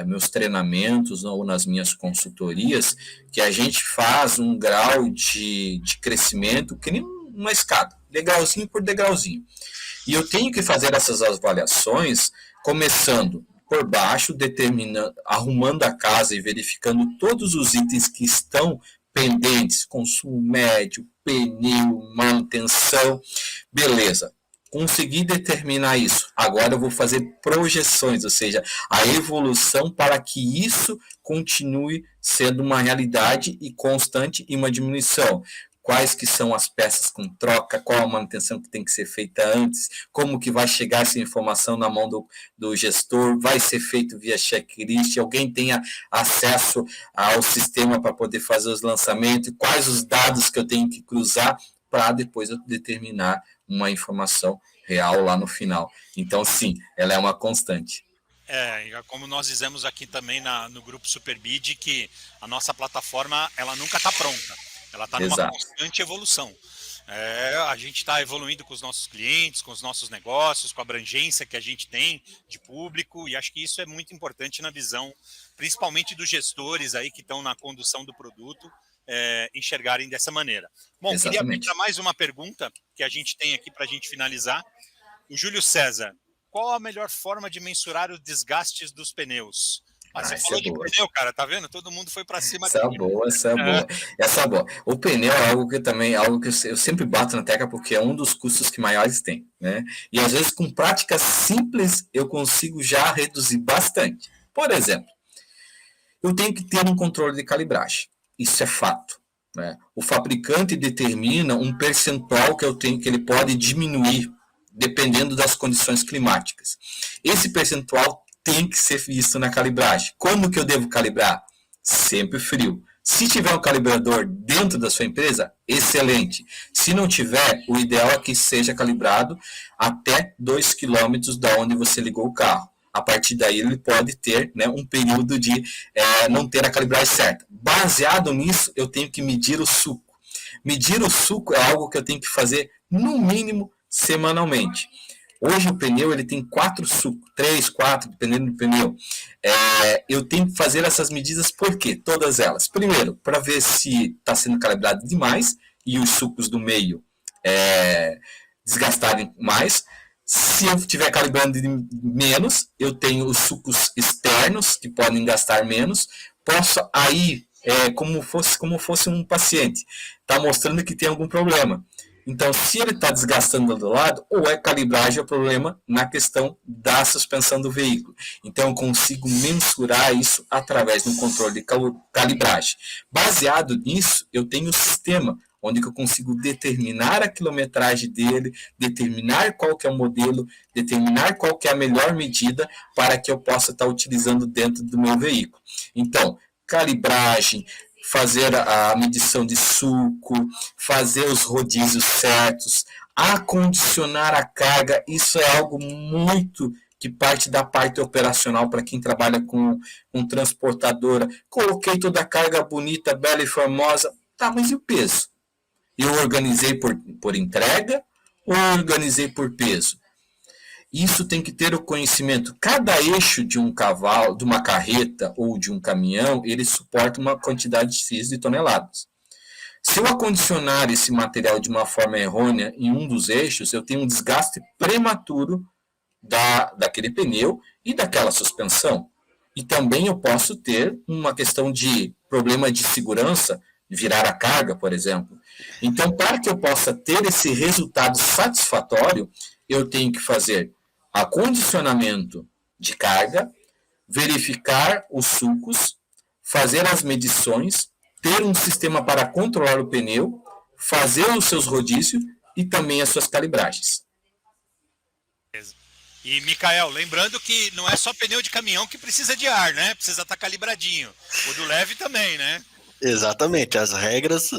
meus treinamentos ou nas minhas consultorias, que a gente faz um grau de crescimento que nem uma escada, degrauzinho por degrauzinho. E eu tenho que fazer essas avaliações começando por baixo, arrumando a casa e verificando todos os itens que estão pendentes, consumo médio, pneu, manutenção, beleza. Consegui determinar isso. Agora eu vou fazer projeções, ou seja, a evolução para que isso continue sendo uma realidade e constante e uma diminuição. Quais que são as peças com troca, qual a manutenção que tem que ser feita antes, como que vai chegar essa informação na mão do gestor, vai ser feito via checklist, alguém tenha acesso ao sistema para poder fazer os lançamentos, quais os dados que eu tenho que cruzar para depois eu determinar uma informação real lá no final. Então, sim, ela é uma constante. Como nós dizemos aqui também no grupo Superbid, que a nossa plataforma, ela nunca está pronta. Ela está numa constante evolução. A gente está evoluindo com os nossos clientes, com os nossos negócios, com a abrangência que a gente tem de público, e acho que isso é muito importante na visão, principalmente dos gestores aí que estão na condução do produto, enxergarem dessa maneira. Bom, exatamente. Queria pedir mais uma pergunta que a gente tem aqui para a gente finalizar. O Júlio César, qual a melhor forma de mensurar os desgastes dos pneus? Você falou de pneu, cara, tá vendo? Todo mundo foi para cima. Essa é boa. O pneu é algo que eu sempre bato na tecla porque é um dos custos que maiores tem, né? E às vezes com práticas simples eu consigo já reduzir bastante. Por exemplo, eu tenho que ter um controle de calibragem. Isso é fato, né? O fabricante determina um percentual que ele pode diminuir dependendo das condições climáticas. Esse percentual tem que ser visto na calibragem. Quando que eu devo calibrar? Sempre frio. Se tiver um calibrador dentro da sua empresa, excelente. Se não tiver, o ideal é que seja calibrado até 2 quilômetros da onde você ligou o carro. A partir daí ele pode ter, né, um período de não ter a calibragem certa. Baseado nisso, eu tenho que medir o suco. Medir o suco é algo que eu tenho que fazer no mínimo semanalmente. Hoje o pneu ele tem 4 sucos, 3, 4, dependendo do pneu. Eu tenho que fazer essas medidas, por quê? Todas elas. Primeiro, para ver se está sendo calibrado demais e os sucos do meio desgastarem mais. Se eu estiver calibrando menos, eu tenho os sucos externos, que podem gastar menos. Posso aí, como fosse um paciente, tá mostrando que tem algum problema. Então, se ele está desgastando do lado, ou é calibragem ou problema na questão da suspensão do veículo. Então, eu consigo mensurar isso através do controle de calibragem. Baseado nisso, eu tenho o sistema, onde eu consigo determinar a quilometragem dele, determinar qual que é o modelo, determinar qual que é a melhor medida para que eu possa estar utilizando dentro do meu veículo. Então, calibragem, fazer a medição de suco, fazer os rodízios certos, acondicionar a carga, isso é algo muito que parte da parte operacional para quem trabalha com transportadora. Coloquei toda a carga bonita, bela e formosa, tá, mas e o peso? Eu organizei por entrega ou organizei por peso? Isso tem que ter o conhecimento. Cada eixo de um cavalo, de uma carreta ou de um caminhão, ele suporta uma quantidade X de toneladas. Se eu acondicionar esse material de uma forma errônea em um dos eixos, eu tenho um desgaste prematuro daquele pneu e daquela suspensão. E também eu posso ter uma questão de problema de segurança, virar a carga, por exemplo. Então, para que eu possa ter esse resultado satisfatório, eu tenho que fazer acondicionamento de carga, verificar os sucos, fazer as medições, ter um sistema para controlar o pneu, fazer os seus rodízios e também as suas calibragens. E, Micael, lembrando que não é só pneu de caminhão que precisa de ar, né? Precisa estar calibradinho. O do leve também, né? Exatamente. As regras,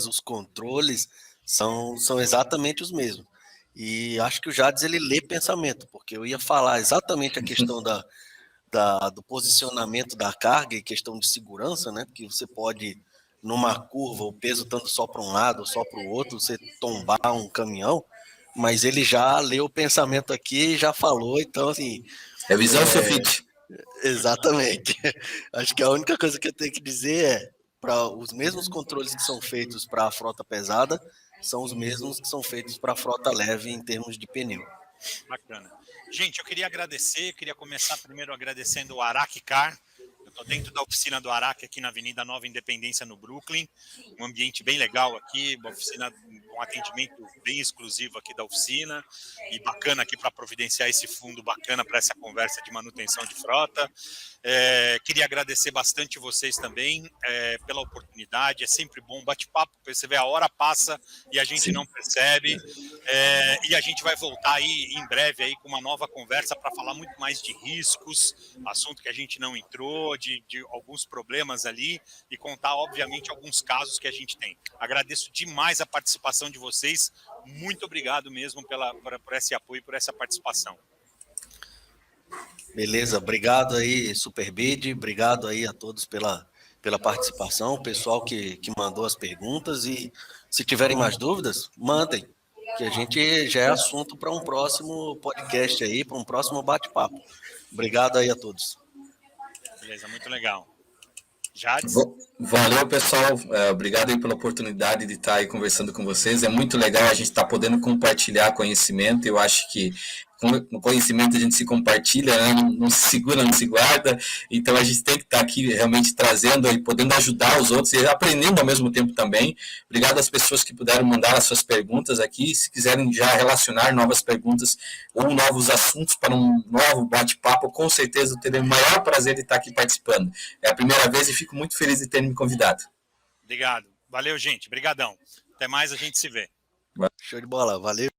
os controles são exatamente os mesmos. E acho que o Jades, ele lê pensamento, porque eu ia falar exatamente a questão do posicionamento da carga e questão de segurança, né? Que você pode, numa curva, o peso tanto só para um lado ou só para o outro, você tombar um caminhão, mas ele já leu o pensamento aqui e já falou, então assim... É visão Sofit. Exatamente. Acho que a única coisa que eu tenho que dizer é, para os mesmos controles que são feitos para a frota pesada, são os mesmos que são feitos para a frota leve em termos de pneu. Bacana. Gente, eu queria começar primeiro agradecendo o Araque Car. Eu estou dentro da oficina do Araque, aqui na Avenida Nova Independência, no Brooklyn. Um ambiente bem legal aqui, uma oficina, um atendimento bem exclusivo aqui da oficina e bacana aqui para providenciar esse fundo bacana para essa conversa de manutenção de frota. Queria agradecer bastante vocês também pela oportunidade. É sempre bom bate-papo, você vê a hora passa e a gente não percebe. E a gente vai voltar aí em breve aí com uma nova conversa para falar muito mais de riscos, assunto que a gente não entrou, de alguns problemas ali e contar, obviamente, alguns casos que a gente tem. Agradeço demais a participação de vocês. Muito obrigado mesmo por esse apoio e por essa participação. Beleza, obrigado aí, Superbid, obrigado aí a todos pela participação, o pessoal que mandou as perguntas, e se tiverem mais dúvidas, mandem, que a gente já é assunto para um próximo podcast aí, para um próximo bate-papo. Obrigado aí a todos. Beleza, muito legal. Jades? Valeu, pessoal. Obrigado aí pela oportunidade de estar aí conversando com vocês. É muito legal a gente estar podendo compartilhar conhecimento. Eu acho que com o conhecimento a gente se compartilha, né? Não se segura, não se guarda. Então a gente tem que estar aqui realmente trazendo e podendo ajudar os outros e aprendendo ao mesmo tempo também. Obrigado às pessoas que puderam mandar as suas perguntas aqui. Se quiserem já relacionar novas perguntas ou novos assuntos para um novo bate-papo, com certeza eu terei o maior prazer de estar aqui participando. É a primeira vez e fico muito feliz de ter me convidado. Obrigado. Valeu, gente. Obrigadão. Até mais, a gente se vê. Show de bola. Valeu.